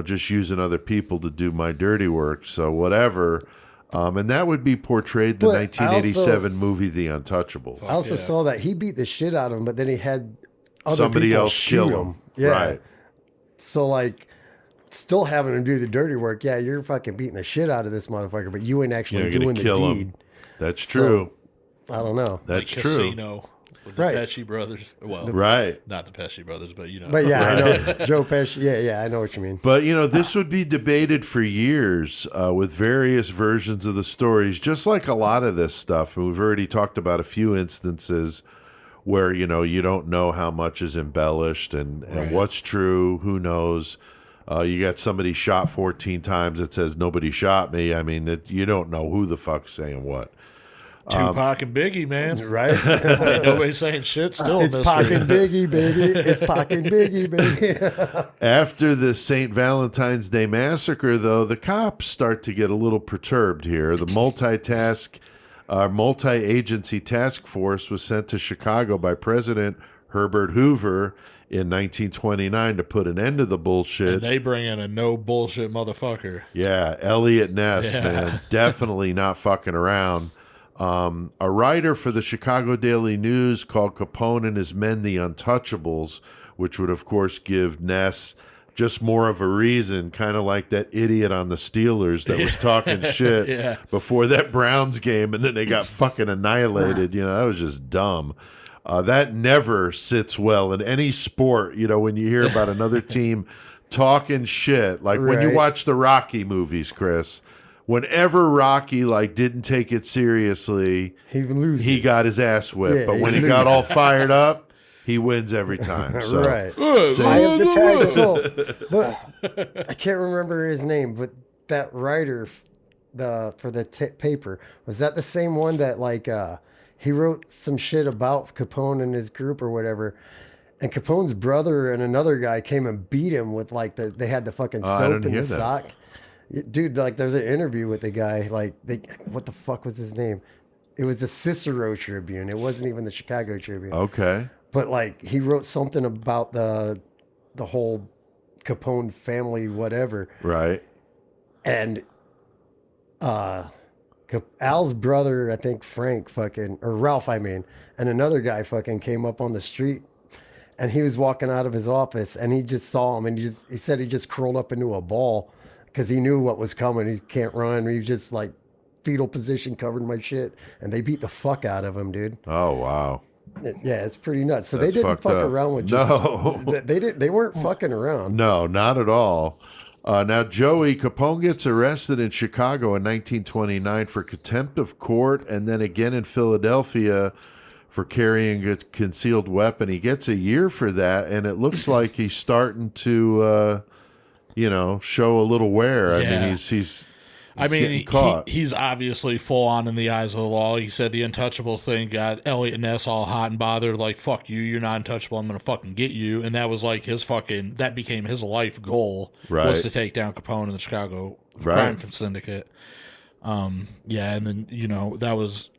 just using other people to do my dirty work. So whatever. And that would be portrayed the But I 1987 movie The Untouchable. I also saw that he beat the shit out of him, but then he had other Somebody people else shoot kill him. him. Yeah. Right. So like, still having to do the dirty work. Yeah, you're fucking beating the shit out of this motherfucker, but you ain't actually You're gonna doing the kill him. deed. That's So, true. I don't know. That's Like true. Casino. With the Right. Pesci brothers. Well, Right. not the Pesci brothers, but you know. But yeah, I know Joe Pesci. Yeah, I know what you mean. But, this would be debated for years with various versions of the stories, just like a lot of this stuff. And we've already talked about a few instances where, you don't know how much is embellished and what's true, who knows. You got somebody shot 14 times that says nobody shot me. I mean, you don't know who the fuck's saying what. Tupac and Biggie, man. Right? Ain't nobody saying shit. Still It's a Pac mystery. and Biggie, baby. It's Pac and Biggie, baby. After the St. Valentine's Day massacre, though, the cops start to get a little perturbed here. The multi-agency task force was sent to Chicago by President Herbert Hoover in 1929 to put an end to the bullshit. And they bring in a no bullshit motherfucker. Yeah, Elliot Ness, man, definitely not fucking around. A writer for the Chicago Daily News called Capone and his men the Untouchables, which would, of course, give Ness just more of a reason, kind of like that idiot on the Steelers that was talking shit before that Browns game, and then they got fucking annihilated. That was just dumb. That never sits well in any sport, when you hear about another team talking shit. Like when you watch the Rocky movies, Chris. Whenever Rocky didn't take it seriously, he got his ass whipped. Yeah, but when he got all fired up, he wins every time. So, Right. I have the tag. So, but I can't remember his name, but that writer for the paper, was that the same one that he wrote some shit about Capone and his group or whatever, and Capone's brother and another guy came and beat him with they had the fucking soap in the sock. Dude, there's an interview with the guy. What the fuck was his name? It was the Cicero Tribune. It wasn't even the Chicago Tribune. Okay. But he wrote something about the whole Capone family, whatever. Right. And Al's brother, I think Frank or Ralph, and another guy came up on the street, and he was walking out of his office, and he just saw him, and he said he just curled up into a ball because he knew what was coming. He can't run. He was just fetal position, covered in my shit, and they beat the fuck out of him, dude. Oh wow. Yeah, it's pretty nuts. So That's they didn't fuck up. around with No. They weren't fucking around. No, not at all. Now, Joey Capone gets arrested in Chicago in 1929 for contempt of court, and then again in Philadelphia for carrying a concealed weapon. He gets a year for that, and it looks like he's starting to, show a little wear. I mean, he's getting caught. He's obviously full on in the eyes of the law. He said the Untouchables thing got Elliot Ness all hot and bothered, fuck you, you're not untouchable, I'm going to fucking get you. And that was that became his life goal, was to take down Capone and the Chicago crime syndicate. And then, that was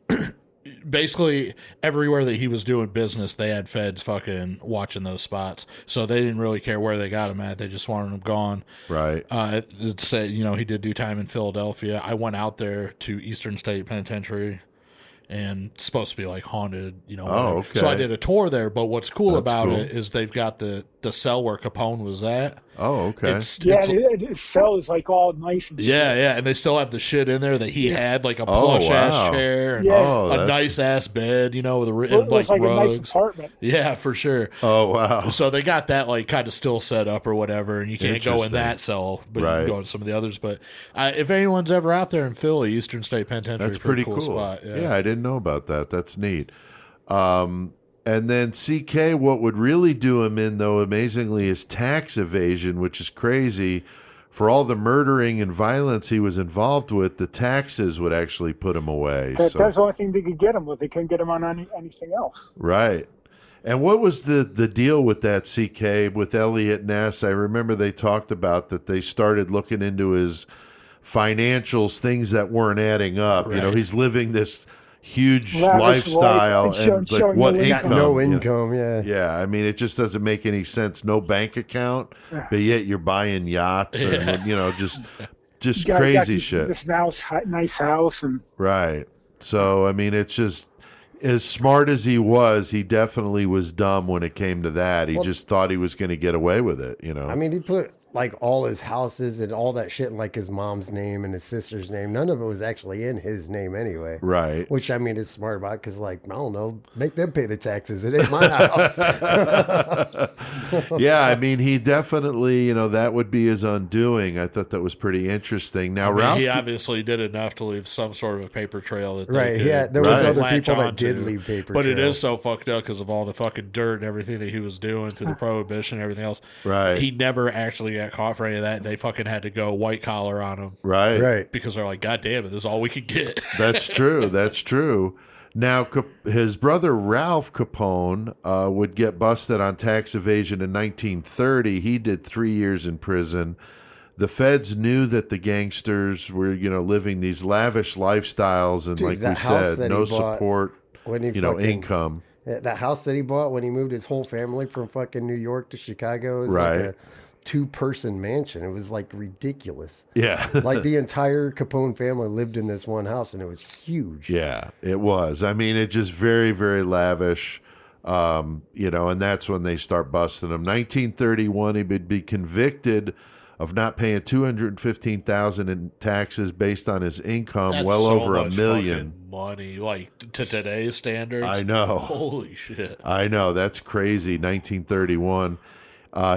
basically everywhere that he was doing business, they had feds fucking watching those spots. So they didn't really care where they got him at. They just wanted him gone. Right. It said, he did do time in Philadelphia. I went out there to Eastern State Penitentiary, and it's supposed to be haunted, okay. So I did a tour there, but what's cool That's about cool. it is they've got the cell where Capone was at. Oh, okay. His cell is all nice and shit. Yeah, and they still have the shit in there that he had, a plush ass chair and a nice ass bed, with a It was like rugs. a nice apartment. Yeah, for sure. Oh, wow. So they got that kind of still set up or whatever, and you can't go in Interesting. that cell, but you can go in some of the others. But if anyone's ever out there in Philly, Eastern State Penitentiary, That's pretty cool. spot. Yeah, I didn't know about that. That's neat. And then CK, what would really do him in, though, amazingly, is tax evasion, which is crazy. For all the murdering and violence he was involved with, the taxes would actually put him away. That's the only thing they could get him with. They couldn't get him on anything else. Right. And what was the deal with that, CK, with Elliot Ness? I remember they talked about that they started looking into his financials, things that weren't adding up. Right. He's living this huge Lavish lifestyle life and showing what no income? No income, yeah. Yeah, I mean, it just doesn't make any sense. No bank account, but yet you're buying yachts and just crazy shit. This nice house and Right. So I mean, it's just as smart as he was, he definitely was dumb when it came to that. He just thought he was going to get away with it. I mean, he put like all his houses and all that shit, like his mom's name and his sister's name, none of it was actually in his name anyway. Right. Which I mean is smart about because, like, I don't know, make them pay the taxes. It ain't my house. Yeah, I mean, he definitely, you know, that would be his undoing. I thought that was pretty interesting. Now, I mean, Ralph, he obviously did enough to leave some sort of a paper trail that Right, they could yeah, there was other latch people that onto. did leave paper but it trails. is so fucked up because of all the fucking dirt and everything that he was doing through the prohibition and everything else. Right. He never actually got caught for any of that. They fucking had to go white collar on him right. because they're like, God damn it, this is all we could get. That's true. That's true. Now, his brother Ralph Capone would get busted on tax evasion in 1930. He did 3 years in prison. The feds knew that the gangsters were, you know, living these lavish lifestyles and, Dude, like we that house said, that no he bought support, when he you know, fucking- income. That house that he bought when he moved his whole family from fucking New York to Chicago is Right. like a 2-person mansion. It was like ridiculous. Yeah. Like the entire Capone family lived in this one house, and it was huge. Yeah, it was. I mean, it just very, very lavish, you know, and that's when they start busting him. 1931, he would be convicted of not paying $215,000 in taxes based on his income, That's well so over $1 much million. fucking money, like to today's standards. I know. Holy shit. I know, that's crazy. 1931.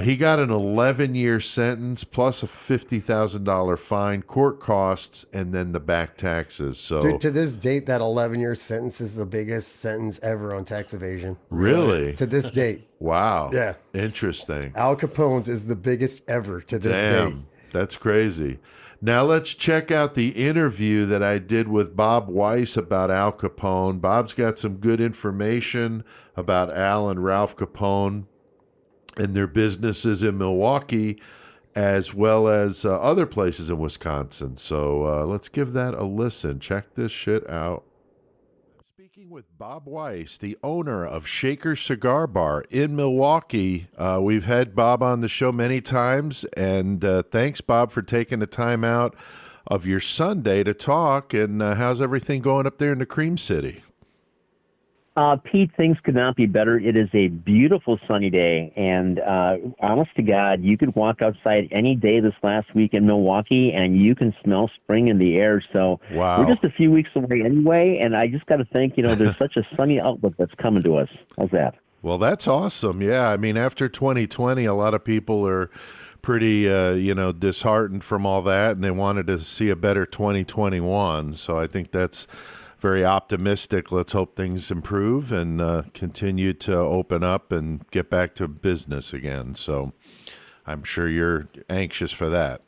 He got an 11-year sentence plus a $50,000 fine, court costs, and then the back taxes. So, Dude, to this date, that 11-year sentence is the biggest sentence ever on tax evasion. really? To this date. Wow. Yeah. Interesting. Al Capone's is the biggest ever to this date. Damn, that's crazy. Now let's check out the interview that I did with Bob Weiss about Al Capone. Bob's got some good information about Al and Ralph Capone and their businesses in Milwaukee, as well as other places in Wisconsin. So let's give that a listen. Check this shit out. Speaking with Bob Weiss, the owner of Shaker Cigar Bar in Milwaukee. We've had Bob on the show many times, and thanks, Bob, for taking the time out of your Sunday to talk. And how's everything going up there in the Cream City? Pete, things could not be better. It is a beautiful sunny day, and honest to God, you could walk outside any day this last week in Milwaukee, and you can smell spring in the air. So Wow. we're just a few weeks away anyway, and I just got to think, you know, there's such a sunny outlook that's coming to us. How's that? Well, that's awesome. Yeah, I mean, after 2020, a lot of people are pretty, you know, disheartened from all that, and they wanted to see a better 2021. So I think that's very optimistic. Let's hope things improve and continue to open up and get back to business again. So I'm sure you're anxious for that.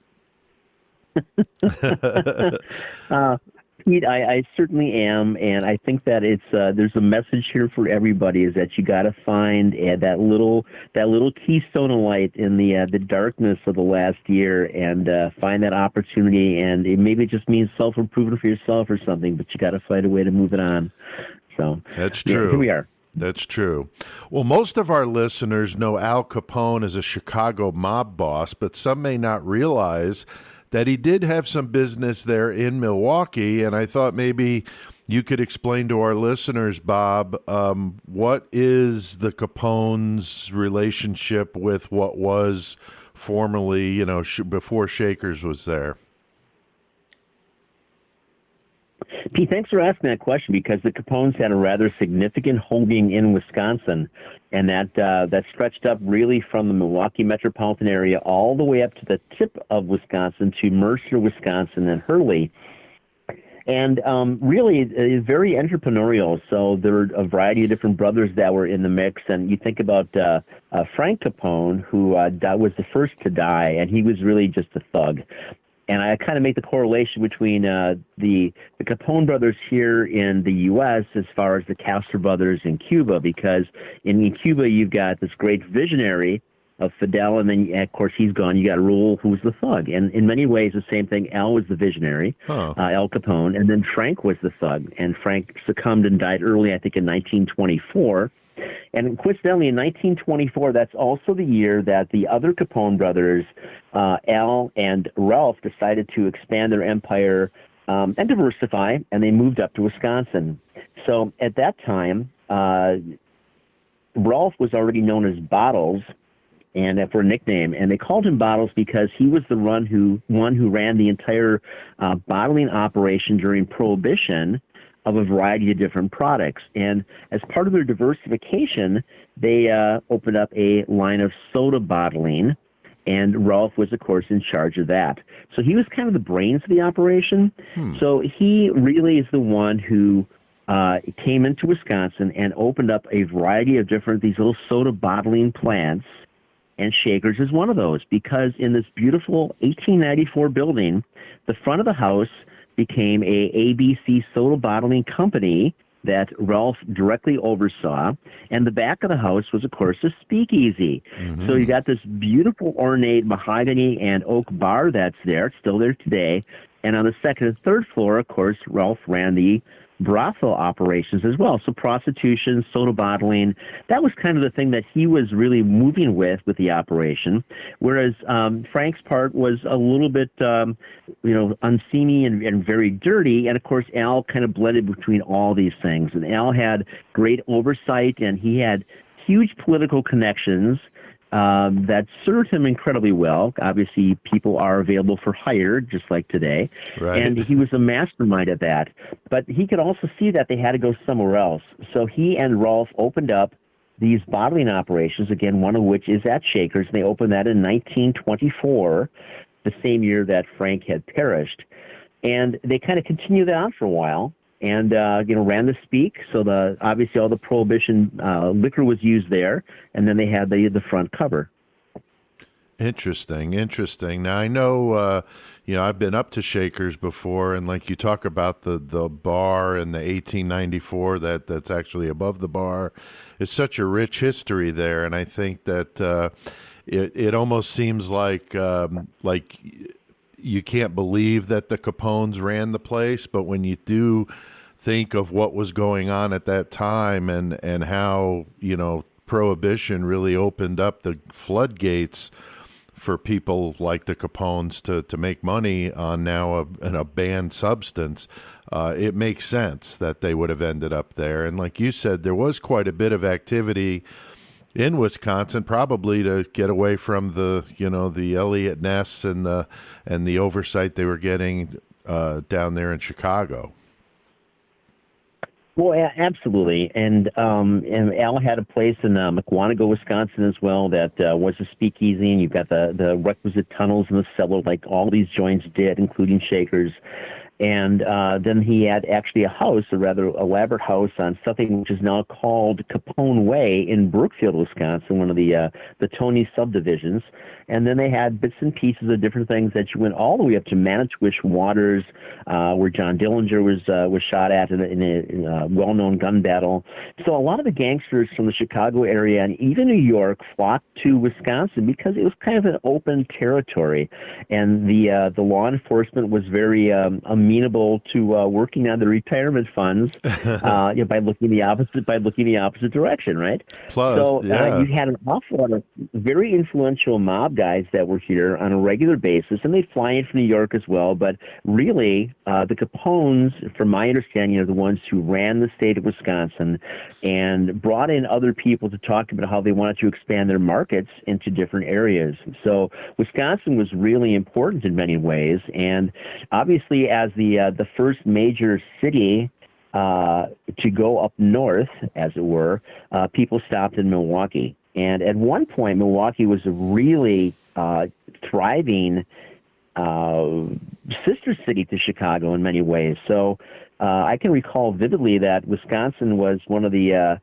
Pete, I certainly am, and I think that it's there's a message here for everybody: is that you got to find that little keystone of light in the darkness of the last year, and find that opportunity. And maybe it just means self-improvement for yourself or something, but you got to find a way to move it on. So That's yeah, true. here we are. That's true. Well, most of our listeners know Al Capone as a Chicago mob boss, but some may not realize that he did have some business there in Milwaukee, and I thought maybe you could explain to our listeners, Bob, what is the Capone's relationship with what was formerly, you know, before Shakers was there? Pete, thanks for asking that question, because the Capones had a rather significant holding in Wisconsin, and that stretched up really from the Milwaukee metropolitan area all the way up to the tip of Wisconsin to Mercer, Wisconsin, and Hurley. And really, it's very entrepreneurial. So there were a variety of different brothers that were in the mix. And you think about Frank Capone, who was the first to die, and he was really just a thug. And I kind of make the correlation between the Capone brothers here in the U.S. as far as the Castro brothers in Cuba, because in Cuba you've got this great visionary of Fidel, and then, of course, he's gone. You got Raul, who's the thug. And in many ways, the same thing. Al was the visionary, Al Capone, and then Frank was the thug. And Frank succumbed and died early, I think, in 1924. And coincidentally, in 1924, that's also the year that the other Capone brothers, Al and Ralph, decided to expand their empire and diversify, and they moved up to Wisconsin. So at that time, Ralph was already known as Bottles, and for a nickname. And they called him Bottles because he was the one who ran the entire bottling operation during Prohibition of a variety of different products. And as part of their diversification, they opened up a line of soda bottling, and Ralph was, of course, in charge of that. So he was kind of the brains of the operation. So he really is the one who came into Wisconsin and opened up a variety of these little soda bottling plants, and Shakers is one of those, because in this beautiful 1894 building, the front of the house became a ABC soda bottling company that Ralph directly oversaw, and the back of the house was, of course, a speakeasy. So you got this beautiful ornate mahogany and oak bar that's there. It's still there today. And on the second and third floor, of course, Ralph ran the brothel operations as well. So prostitution, soda bottling, that was kind of the thing that he was really moving with the operation. Whereas Frank's part was a little bit, unseemly and very dirty. And of course, Al kind of blended between all these things. And Al had great oversight, and he had huge political connections that served him incredibly well. Obviously, people are available for hire, just like today. Right. And he was a mastermind at that. But he could also see that they had to go somewhere else. So he and Rolf opened up these bottling operations, again, one of which is at Shakers. They opened that in 1924, the same year that Frank had perished. And they kind of continued that on for a while. And ran the Speak, so obviously all the Prohibition liquor was used there, and then they had the front cover. Interesting. Now I know, I've been up to Shakers before, and like you talk about the bar and the 1894 that's actually above the bar. It's such a rich history there, and I think that it almost seems like you can't believe that the Capones ran the place, but when you do think of what was going on at that time and how, Prohibition really opened up the floodgates for people like the Capones to make money on now a banned substance, it makes sense that they would have ended up there. And like you said, there was quite a bit of activity in Wisconsin, probably to get away from the Elliott Ness and the oversight they were getting down there in Chicago. Well, absolutely, and Al had a place in McWanago, Wisconsin, as well. That was a speakeasy, and you've got the requisite tunnels in the cellar, like all these joints did, including Shakers. And then he had actually a house, a rather elaborate house on something which is now called Capone Way in Brookfield, Wisconsin, one of the Tony subdivisions. And then they had bits and pieces of different things that you went all the way up to Manitowish Waters, where John Dillinger was shot at in a well-known gun battle. So a lot of the gangsters from the Chicago area and even New York flocked to Wisconsin because it was kind of an open territory, and the law enforcement was very amenable to working on the retirement funds by looking the opposite direction, right? Plus, so you had an awful lot of very influential mob guys that were here on a regular basis, and they'd fly in from New York as well. But really, the Capones, from my understanding, are the ones who ran the state of Wisconsin and brought in other people to talk about how they wanted to expand their markets into different areas. So Wisconsin was really important in many ways, and obviously as the first major city to go up north, as it were, people stopped in Milwaukee. And at one point, Milwaukee was a really thriving sister city to Chicago in many ways. So I can recall vividly that Wisconsin was one of the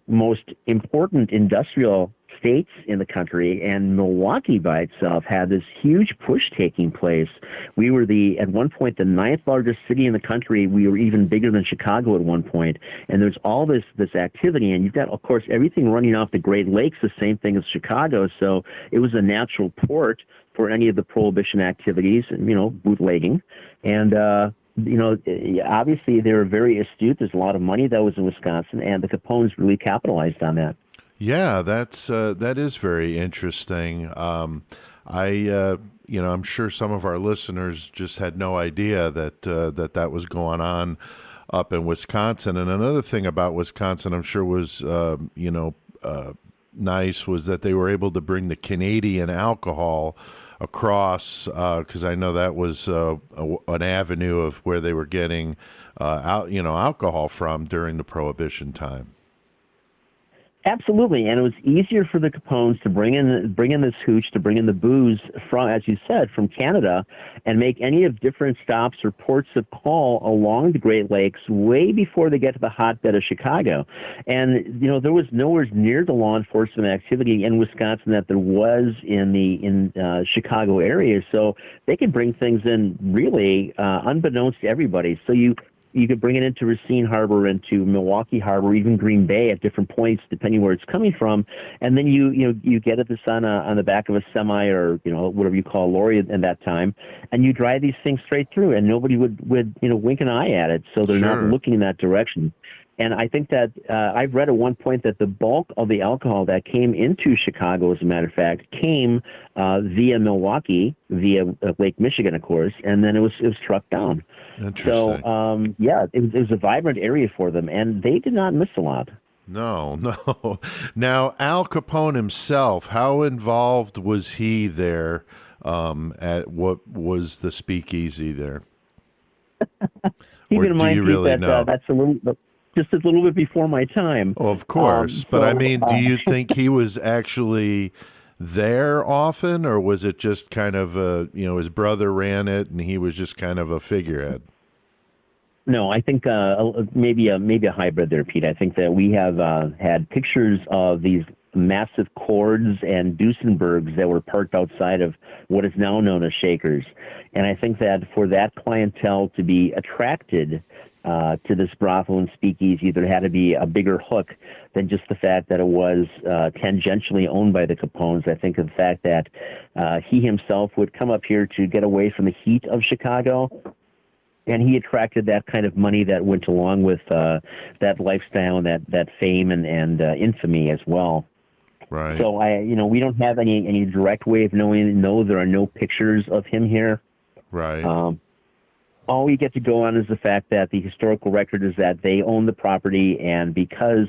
most important industrial states in the country, and Milwaukee by itself had this huge push taking place. We were at one point, the 9th largest city in the country. We were even bigger than Chicago at one point, and there's all this activity, and you've got, of course, everything running off the Great Lakes, the same thing as Chicago, so it was a natural port for any of the Prohibition activities, bootlegging, and obviously they were very astute. There's a lot of money that was in Wisconsin, and the Capones really capitalized on that. Yeah, that is very interesting. I'm sure some of our listeners just had no idea that was going on up in Wisconsin. And another thing about Wisconsin, I'm sure, was nice was that they were able to bring the Canadian alcohol across, because I know that was an avenue of where they were getting alcohol from during the Prohibition time. Absolutely, and it was easier for the Capones to bring in this hooch, to bring in the booze from, as you said, from Canada, and make any of different stops or ports of call along the Great Lakes way before they get to the hotbed of Chicago. And there was nowhere near the law enforcement activity in Wisconsin that there was in Chicago area, so they could bring things in really unbeknownst to everybody. So you could bring it into Racine Harbor, into Milwaukee Harbor, even Green Bay at different points, depending where it's coming from. And then you get this on the back of a semi or whatever you call a lorry at that time, and you drive these things straight through, and nobody would wink an eye at it, so they're not looking in that direction. And I think that I've read at one point that the bulk of the alcohol that came into Chicago, as a matter of fact, came via Milwaukee, via Lake Michigan, of course, and then it was trucked down. Interesting. So, it was a vibrant area for them, and they did not miss a lot. No. Now, Al Capone himself, how involved was he there at what was the speakeasy there? Keep in mind, really know? That's just a little bit before my time. Oh, of course. But I mean, do you think he was actually there often, or was it just kind of his brother ran it and he was just kind of a figurehead? No, I think maybe a hybrid there, Pete. I think that we have had pictures of these massive Cords and Duesenbergs that were parked outside of what is now known as Shakers. And I think that for that clientele to be attracted to this brothel and speakeasy, there had to be a bigger hook than just the fact that it was tangentially owned by the Capones. I think of the fact that he himself would come up here to get away from the heat of Chicago, and he attracted that kind of money that went along with that lifestyle and that fame and infamy as well. Right. So we don't have any direct way of knowing. No, there are no pictures of him here. Right. All we get to go on is the fact that the historical record is that they own the property, and because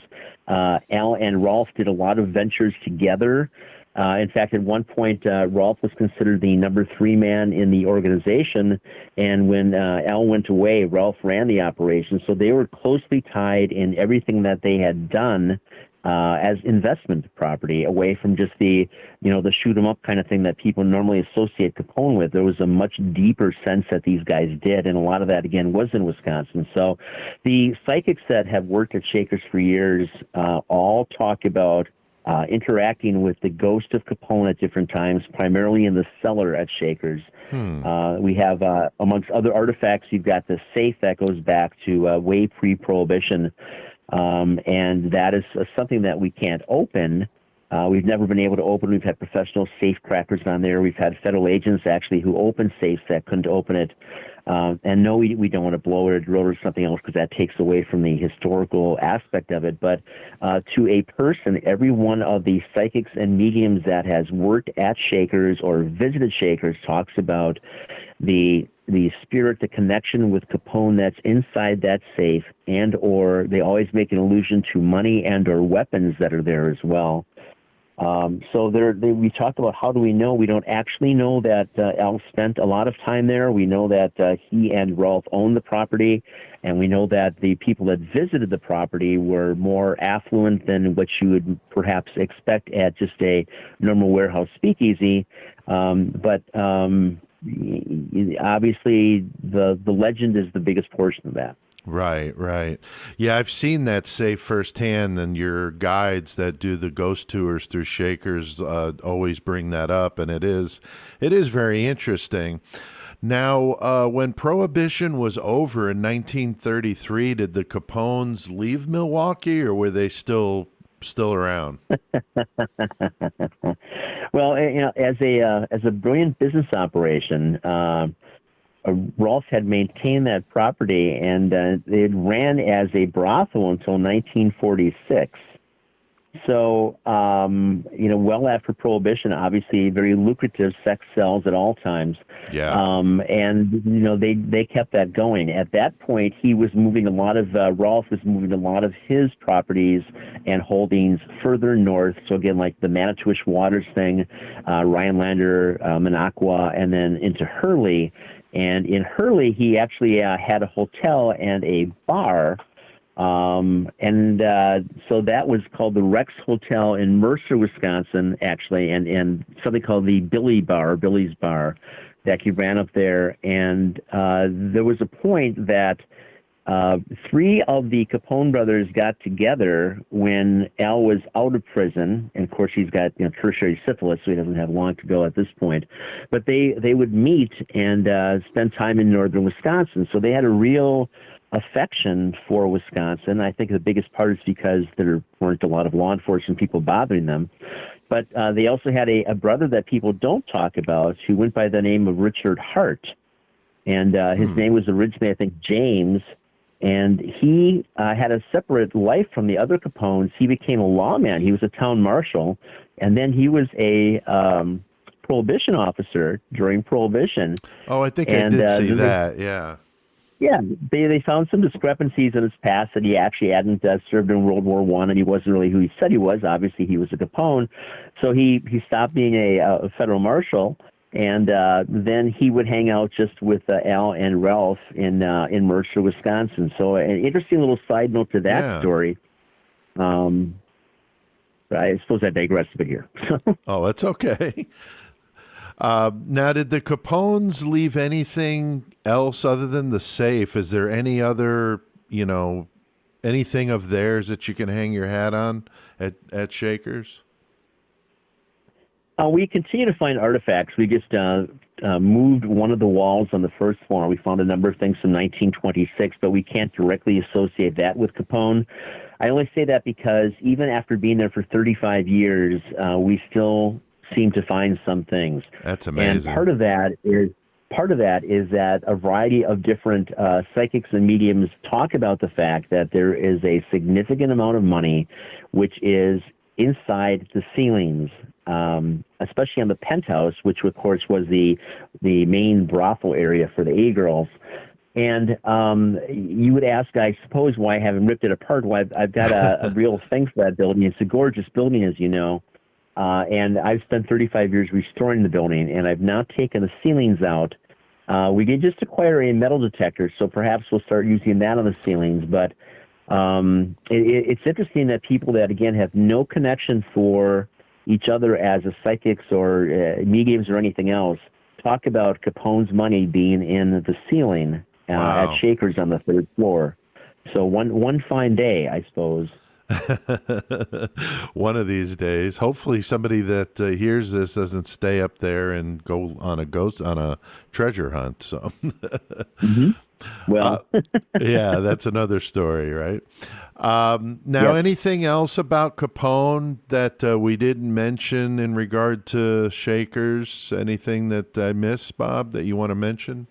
Al and Ralph did a lot of ventures together. In fact, at one point, Ralph was considered the number 3 man in the organization, and when Al went away, Ralph ran the operation. So they were closely tied in everything that they had done as investment property, away from just the shoot 'em up kind of thing that people normally associate Capone with. There was a much deeper sense that these guys did, and a lot of that, again, was in Wisconsin. So the psychics that have worked at Shakers for years all talk about interacting with the ghost of Capone at different times, primarily in the cellar at Shakers. We have, amongst other artifacts, you've got the safe that goes back to way pre-Prohibition. And that is something that we can't open. We've never been able to open. We've had professional safe crackers on there. We've had federal agents actually who opened safes that couldn't open it. And no, we don't want to blow it or drill it or something else, because that takes away from the historical aspect of it. But to a person, every one of the psychics and mediums that has worked at Shakers or visited Shakers talks about the spirit, the connection with Capone that's inside that safe, and or they always make an allusion to money and or weapons that are there as well. So we talked about how do we know. We don't actually know that Al spent a lot of time there. We know that he and Ralph owned the property, and we know that the people that visited the property were more affluent than what you would perhaps expect at just a normal warehouse speakeasy. But obviously, the legend is the biggest portion of that. Right. Yeah, I've seen that safe firsthand, and your guides that do the ghost tours through Shakers always bring that up, and it is very interesting. Now, when Prohibition was over in 1933, did the Capones leave Milwaukee, or were they still around? Well, as a brilliant business operation, Rolf had maintained that property, and it ran as a brothel until 1946. so, well after Prohibition, obviously very lucrative sex sells at all times. Yeah. They kept that going. At that point, he was moving Rolf was moving a lot of his properties and holdings further north. So again, like the Manitowish Waters thing, Rhinelander, Minocqua, and then into Hurley. And in Hurley, he actually had a hotel and a bar. So that was called the Rex Hotel in Mercer, Wisconsin, actually, and something called the Billy's Bar, that he ran up there. And there was a point that 3 of the Capone brothers got together when Al was out of prison. And of course, he's got tertiary syphilis, so he doesn't have long to go at this point. But they would meet and spend time in northern Wisconsin. So they had a real affection for Wisconsin. I think the biggest part is because there weren't a lot of law enforcement people bothering them. But they also had a brother that people don't talk about who went by the name of Richard Hart. And his name was originally, I think, James. And he had a separate life from the other Capones. He became a lawman. He was a town marshal. And then he was a Prohibition officer during Prohibition. Oh, I think I did see that, yeah. Yeah, they found some discrepancies in his past that he actually hadn't served in World War I, and he wasn't really who he said he was. Obviously, he was a Capone. So he stopped being a federal marshal, and then he would hang out just with Al and Ralph in Mercer, Wisconsin. So an interesting little side note to that story. I suppose I digress a bit here. Oh, that's okay. Now, did the Capones leave anything else other than the safe? Is there any other, anything of theirs that you can hang your hat on at Shakers? We continue to find artifacts. We just moved one of the walls on the first floor. We found a number of things from 1926, but we can't directly associate that with Capone. I only say that because even after being there for 35 years, we still seem to find some things. That's amazing. And part of that is that a variety of different psychics and mediums talk about the fact that there is a significant amount of money which is inside the ceilings, especially on the penthouse, which of course was the main brothel area for the A-girls. And you would ask, I suppose, why I haven't ripped it apart. Why I've got a real thing for that building. It's a gorgeous building, as you know. And I've spent 35 years restoring the building, and I've now taken the ceilings out. We did just acquire a metal detector, so perhaps we'll start using that on the ceilings. But it's interesting that people that, again, have no connection for each other as a psychics or mediums or anything else talk about Capone's money being in the ceiling at Shakers on the 3rd floor. So one fine day, I suppose. One of these days, hopefully somebody that hears this doesn't stay up there and go on a treasure hunt. So, well, yeah, that's another story, right? Now, anything else about Capone that we didn't mention in regard to Shakers? Anything that I missed, Bob, that you want to mention?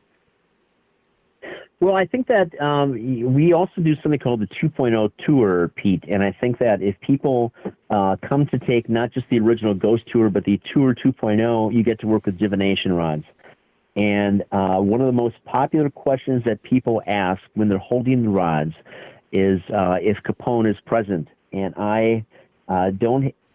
Well, I think that we also do something called the 2.0 tour, Pete, and I think that if people come to take not just the original Ghost Tour, but the Tour 2.0, you get to work with divination rods. And one of the most popular questions that people ask when they're holding the rods is if Capone is present. And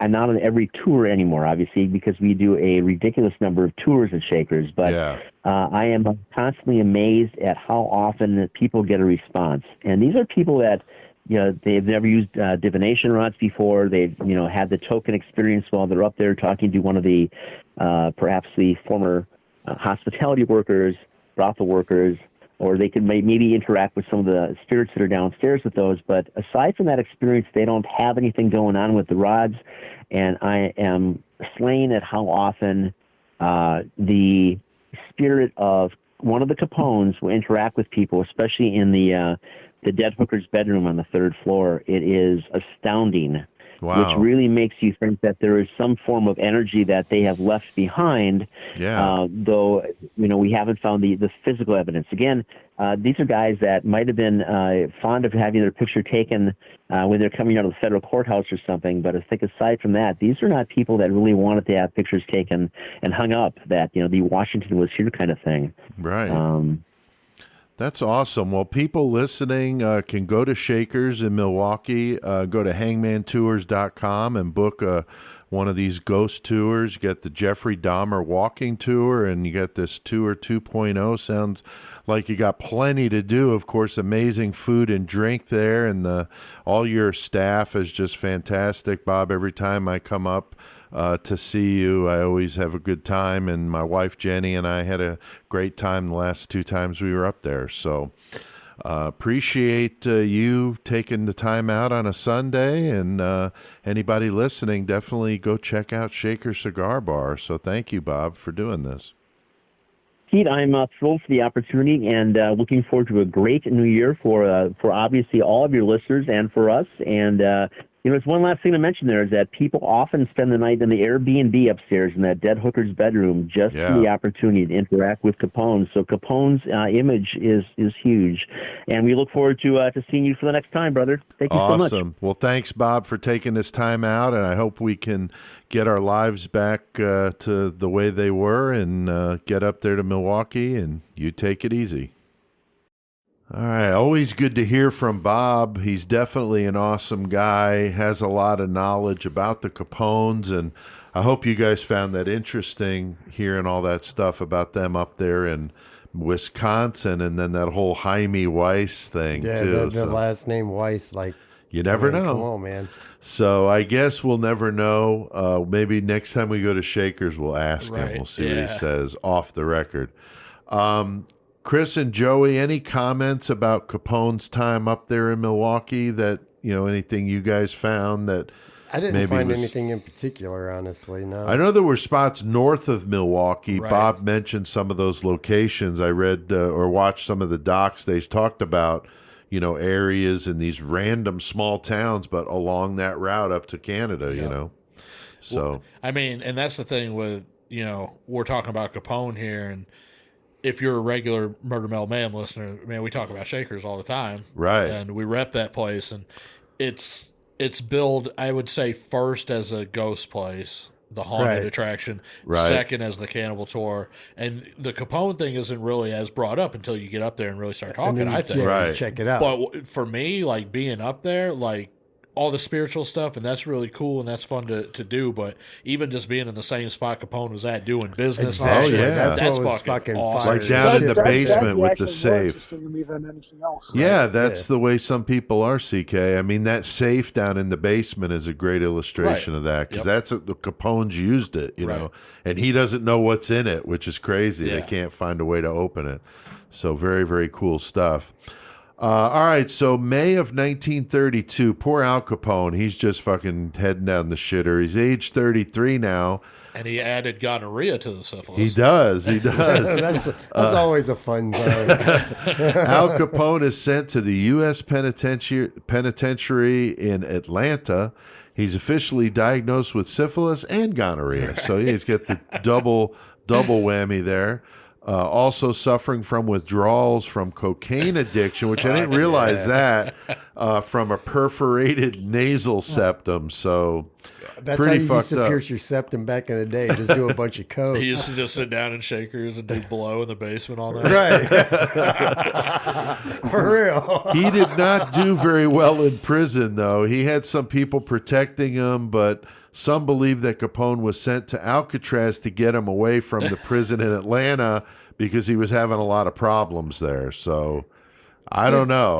I'm not on every tour anymore, obviously, because we do a ridiculous number of tours at Shakers. But I am constantly amazed at how often people get a response. And these are people that, they've never used divination rods before. They've, had the token experience while they're up there talking to one of the, perhaps the former hospitality workers, brothel workers, or they could maybe interact with some of the spirits that are downstairs with those. But aside from that experience, they don't have anything going on with the rods. And I am slain at how often the spirit of one of the Capones will interact with people, especially in the dead hooker's bedroom on the 3rd floor. It is astounding. Wow. which really makes you think that there is some form of energy that they have left behind. Yeah. Though, we haven't found the physical evidence. Again, these are guys that might have been fond of having their picture taken when they're coming out of the federal courthouse or something. But I think aside from that, these are not people that really wanted to have pictures taken and hung up, that, the Washington was here kind of thing. Right. That's awesome. Well, people listening can go to Shakers in Milwaukee, go to hangmantours.com and book one of these ghost tours. You get the Jeffrey Dahmer walking tour, and you get this tour 2.0. Sounds like you got plenty to do. Of course, amazing food and drink there, and all your staff is just fantastic. Bob, every time I come up to see you, I always have a good time, and my wife Jenny and I had a great time the last 2 times we were up there. So appreciate you taking the time out on a Sunday, and anybody listening, definitely go check out Shaker Cigar Bar. So thank you, Bob, for doing this. Pete, I'm thrilled for the opportunity, and looking forward to a great new year for obviously all of your listeners and for us. And there's one last thing to mention there, is that people often spend the night in the Airbnb upstairs in that dead hooker's bedroom just for the opportunity to interact with Capone. So Capone's image is huge, and we look forward to seeing you for the next time, brother. Thank you so much. Awesome. Well, thanks, Bob, for taking this time out, and I hope we can get our lives back to the way they were, and get up there to Milwaukee, and you take it easy. All right, always good to hear from Bob. He's definitely an awesome guy, has a lot of knowledge about the Capones, and I hope you guys found that interesting, hearing all that stuff about them up there in Wisconsin, and then that whole Jaime Weiss thing, too. The last name Weiss, you never know. Come on, man. So I guess we'll never know. Maybe next time we go to Shakers, we'll ask him. We'll see what he says off the record. Chris and Joey, any comments about Capone's time up there in Milwaukee, that, anything you guys found that I didn't find anything in particular, honestly, no. I know there were spots north of Milwaukee. Right. Bob mentioned some of those locations. I read or watched some of the docs. They talked about, areas in these random small towns, but along that route up to Canada, So, well, and that's the thing with, we're talking about Capone here, and if you're a regular Murder Mel Mayhem listener, man, we talk about Shakers all the time. Right. And we rep that place, and it's billed, I would say, first as a ghost place, the haunted attraction, second as the cannibal tour. And the Capone thing isn't really as brought up until you get up there and really start talking, I think. Check it out. But for me, being up there, all the spiritual stuff, and that's really cool and that's fun to do. But even just being in the same spot Capone was at doing business, exactly. that's what was fucking awesome. awesome. Like down in the basement with the actually safe. More interesting to me than anything else. Yeah, that's the way some people are, CK. That safe down in the basement is a great illustration of that, because that's the Capones used it, know, and he doesn't know what's in it, which is crazy. Yeah. They can't find a way to open it. So very, very cool stuff. All right, so May of 1932, poor Al Capone, he's just fucking heading down the shitter. He's age 33 now. And he added gonorrhea to the syphilis. He does. That's always a fun time. Al Capone is sent to the U.S. penitentiary in Atlanta. He's officially diagnosed with syphilis and gonorrhea, so he's got the double whammy there. Also suffering from withdrawals from cocaine addiction, which I didn't realize that, from a perforated nasal septum. So that's pretty how you used to up. pierce your septum back in the day. Just do a bunch of coke. He used to just sit down in Shakers and do blow in the basement all night. Right. For real. He did not do very well in prison, though. He had some people protecting him, but some believe that Capone was sent to Alcatraz to get him away from the prison in Atlanta because he was having a lot of problems there. So I don't know.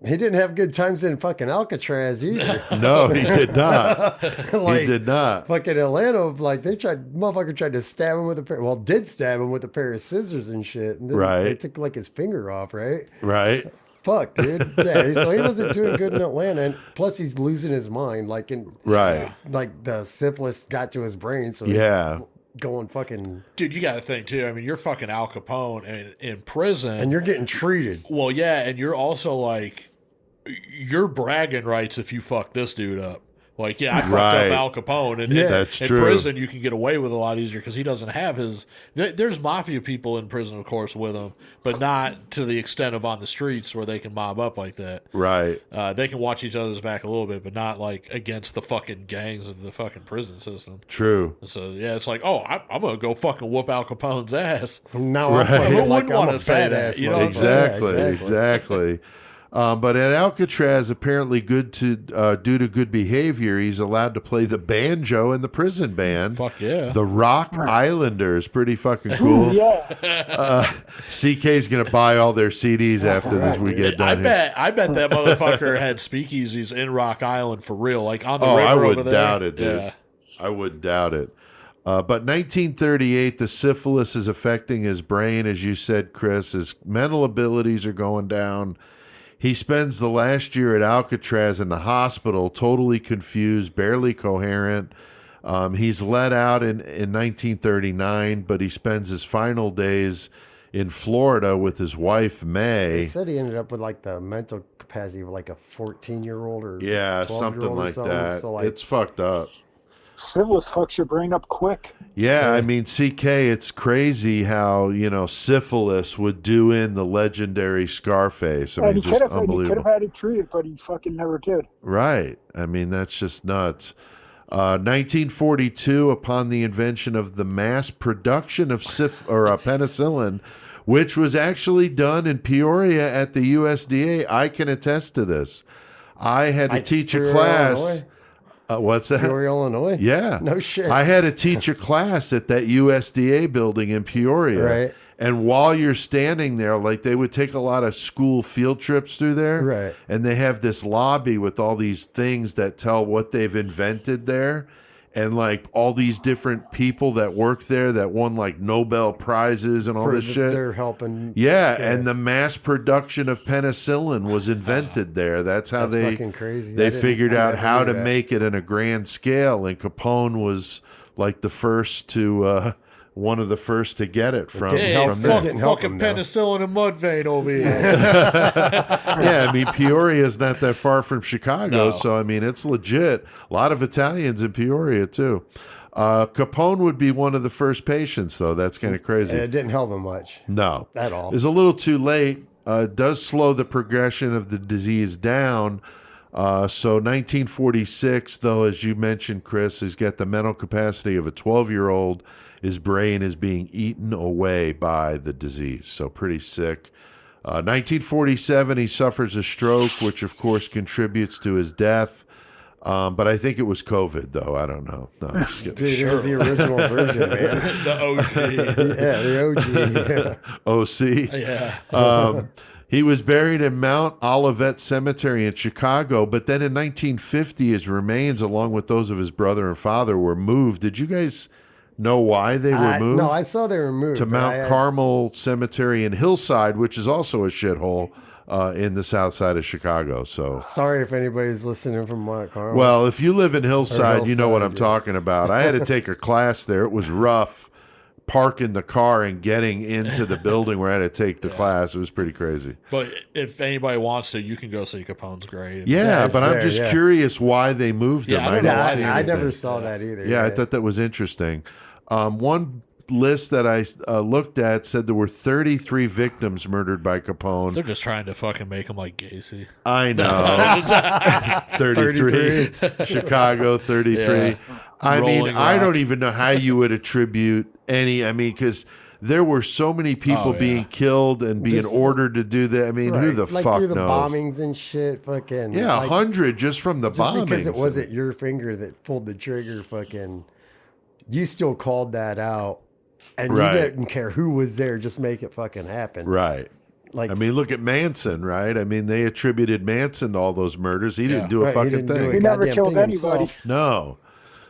He didn't have good times in fucking Alcatraz either. No, he did not. He did not. Fucking Atlanta, motherfucker tried to stab him with did stab him with a pair of scissors and shit. And then they took his finger off, right? Right. Fuck, dude. Yeah, so he wasn't doing good in Atlanta. And plus, he's losing his mind. Like the syphilis got to his brain. So he's going fucking. Dude, you got to think too. You're fucking Al Capone and in prison, and you're getting treated. Well, yeah, and you're also You're bragging rights if you fuck this dude up. Like, yeah, I fucked Right. up Al Capone, and that's in true. prison you can get away with a lot easier because he doesn't have his. There's mafia people in prison, of course, with him, but not to the extent of on the streets where they can mob up like that. Right. They can watch each other's back a little bit, but not like against the fucking gangs of the fucking prison system. True. So yeah, it's like, oh, I'm gonna go fucking whoop Al Capone's ass. Now Right. I'm Who fucking wouldn't I'm wanna a say that, badass you know what I'm motherfucker. Exactly. Yeah, But at Alcatraz, apparently due to good behavior, he's allowed to play the banjo in the prison band. Fuck yeah. The Rock Islanders. Pretty fucking cool. Yeah. CK's going to buy all their CDs after this we get I done here. bet that motherfucker had speakeasies in Rock Island for real, like on the Oh, river I over wouldn't there. doubt it, dude. Yeah. I wouldn't doubt it. But 1938, the syphilis is affecting his brain, as you said, Chris. His mental abilities are going down. He spends the last year at Alcatraz in the hospital, totally confused, barely coherent. He's let out in 1939, but he spends his final days in Florida with his wife, May. They said he ended up with like the mental capacity of like a 14-year-old or Yeah, 12-year-old something or like something. that. So like, It's fucked up. Syphilis fucks your brain up quick. Yeah, I mean, CK, it's crazy how, syphilis would do in the legendary Scarface. I And mean, he just could have unbelievable. had it treated, but he fucking never did. Right. I mean, that's just nuts. 1942, upon the invention of the mass production of penicillin, which was actually done in Peoria at the USDA. I can attest to this. I had to Like teach a Peoria, class. Illinois? What's that? Peoria, Illinois? Yeah. No shit. I had to teach a class at that USDA building in Peoria. Right. And while you're standing there, like they would take a lot of school field trips through there. Right. And they have this lobby with all these things that tell what they've invented there. And like all these different people that work there that won like Nobel Prizes and all this shit. They're helping. Yeah, and the mass production of penicillin was invented there. That's how That's fucking crazy. they I didn't- figured I out never how knew to that. make it in a grand scale. And Capone was like the first to one of the first to get it from. didn't Hey, help from that there. didn't help fucking him, though. penicillin and Mudvayne over here. Yeah, I mean Peoria is not that far from Chicago, No. so I mean it's legit. A lot of Italians in Peoria too. Capone would be one of the first patients, though. That's kind of crazy. And it didn't help him much No. at all. It's a little too late. It does slow the progression of the disease down. So 1946, though, as you mentioned, Chris, he's got the mental capacity of a 12-year-old. His brain is being eaten away by the disease. So pretty sick. 1947, he suffers a stroke, which, of course, contributes to his death. But I think it was COVID, though. I don't know. No, I'm just kidding. Dude, it was the original version, man. The OG. Yeah, the OG. Yeah. He was buried in Mount Olivet Cemetery in Chicago, but then in 1950, his remains, along with those of his brother and father, were moved. Did you guys know why they were moved? No, I saw they were moved. to but Mount Carmel Cemetery in Hillside, which is also a shithole in the south side of Chicago. So, Sorry if anybody's listening from Mount Carmel. well, if you live in Hillside, you know what I'm Hillside, yeah. talking about. I had to take a class there. It was rough parking the car and getting into the building where I had to take the class. It was pretty crazy. But if anybody wants to, you can go see Capone's grave. Yeah, it's but I'm there, just yeah. curious why they moved Yeah, him. I I don't didn't know. see I anything. never saw that either. Yeah, I thought that was interesting. One list that I looked at said there were 33 victims murdered by Capone. They're just trying to fucking make him like Gacy. I know. 33. Chicago, 33. Yeah. I mean, Rolling I Rock. don't even know how you would attribute any. I mean, because there were so many people Oh, yeah. being killed and being Just- ordered to do that. I mean, who the like fuck through the knows? bombings and shit, fucking Yeah, like, 100 just from the just bombing. because it wasn't your finger that pulled the trigger, fucking, you still called that out, and Right. you didn't care who was there, just make it fucking happen. Right. Like, I mean, look at Manson, right? I mean, they attributed Manson to all those murders. He didn't do a right, he fucking didn't do thing. a He never goddamn killed thing anybody. himself. No.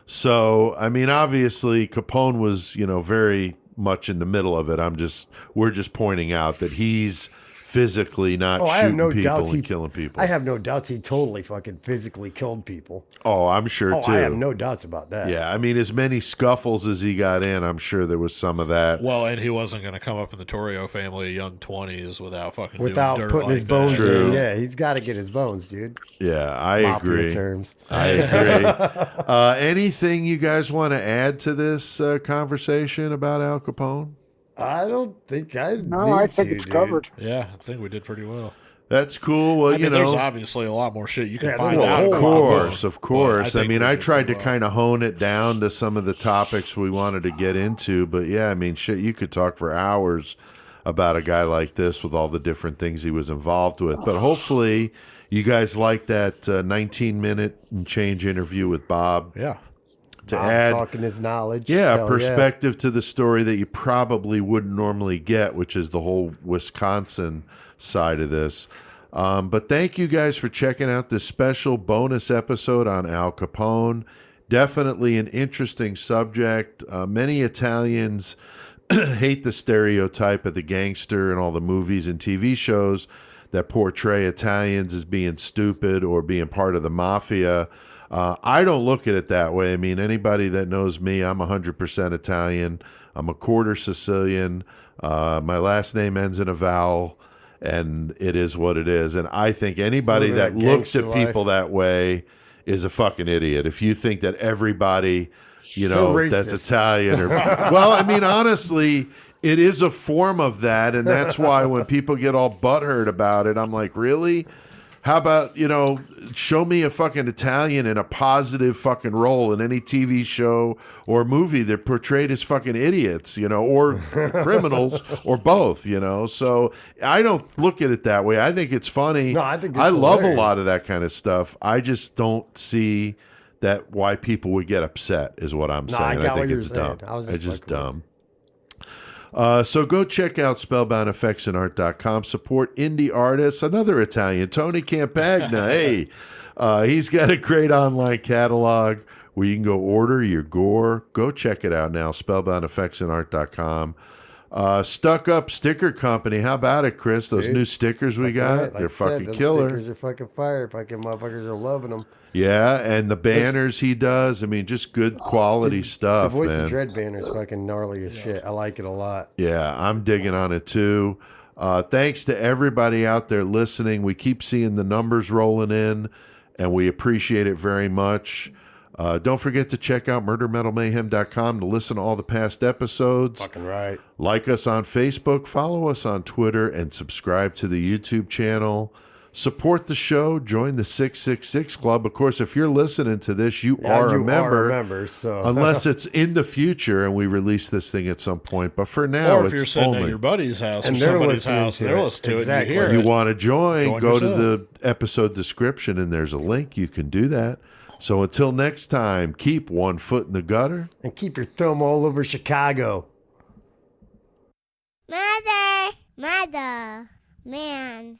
So, I mean, obviously Capone was, very much in the middle of it. We're just pointing out that he's physically not Oh, I have shooting no people doubts and killing people. I have no doubts he totally fucking physically killed people. Oh, I'm sure Oh, too. I have no doubts about that. Yeah, I mean, as many scuffles as he got in, I'm sure there was some of that. Well, and he wasn't going to come up in the Torrio family, young 20s, without fucking Without doing dirt putting like his bones that. in. Yeah, he's got to get his bones, dude. Yeah, I Mafia agree. terms. I agree. Anything you guys want to add to this conversation about Al Capone? I don't think I No, I think it's covered. Yeah, I think we did pretty well. That's cool. Well, I mean, you there's know, obviously a lot more shit you can Yeah, find there's a out. whole of lot more. course, of course. But I mean, we I did tried to pretty well. kind of hone it down to some of the topics we wanted to get into, but yeah, I mean, shit, you could talk for hours about a guy like this with all the different things he was involved with. But hopefully, you guys like that 19-minute and change interview with Bob. Yeah. To Bob add talking his knowledge. Yeah, Hell perspective to the story that you probably wouldn't normally get, which is the whole Wisconsin side of this. But thank you guys for checking out this special bonus episode on Al Capone. Definitely an interesting subject. Many Italians hate the stereotype of the gangster in all the movies and TV shows that portray Italians as being stupid or being part of the mafia. I don't look at it that way. I mean, anybody that knows me, I'm 100% Italian. I'm a quarter Sicilian. My last name ends in a vowel, and it is what it is. And I think anybody Living that that looks at gangster people life. that way is a fucking idiot. If you think that everybody, you know, They're that's racist. Italian or well, I mean, honestly, it is a form of that, and that's why when people get all butthurt about it, I'm like, really? How about, you know, show me a fucking Italian in a positive fucking role in any TV show or movie that portrayed as fucking idiots, you know, or criminals or both, you know. So I don't look at it that way. I think it's funny. No, I think it's I love a hilarious. lot of that kind of stuff. I just don't see that why people would get upset is what I'm No, saying. I got think what you're it's saying. dumb. I was It's just just fucking with dumb. So go check out spellboundeffectsandart.com. Support indie artists. Another Italian, Tony Campagna. Hey, he's got a great online catalog where you can go order your gore. Go check it out now, spellboundeffectsandart.com. Stuck Up Sticker Company. How about it, Chris? Those Dude, new stickers we Fucking got, right. Like they're I said, fucking those killer. Stickers are fucking fire. Fucking motherfuckers are loving them. Yeah, and the banners he does. I mean, just good quality stuff, The Voice man. of Dread banner is fucking gnarly as shit. I like it a lot. Yeah, I'm digging on it too. Thanks to everybody out there listening. We keep seeing the numbers rolling in, and we appreciate it very much. Don't forget to check out murdermetalmayhem.com to listen to all the past episodes. Fucking right. Like us on Facebook, follow us on Twitter, and subscribe to the YouTube channel. Support the show. Join the 666 Club. Of course, if you're listening to this, you are a member. So Unless it's in the future and we release this thing at some point. But for now, Or if it's you're sitting only at your buddy's house And or they're somebody's listening house to and they're it. listening to it Exactly. and you hear you it. want to join, go to yourself. the episode description and there's a link. You can do that. So until next time, keep one foot in the gutter. and keep your thumb all over Chicago. Mother, man.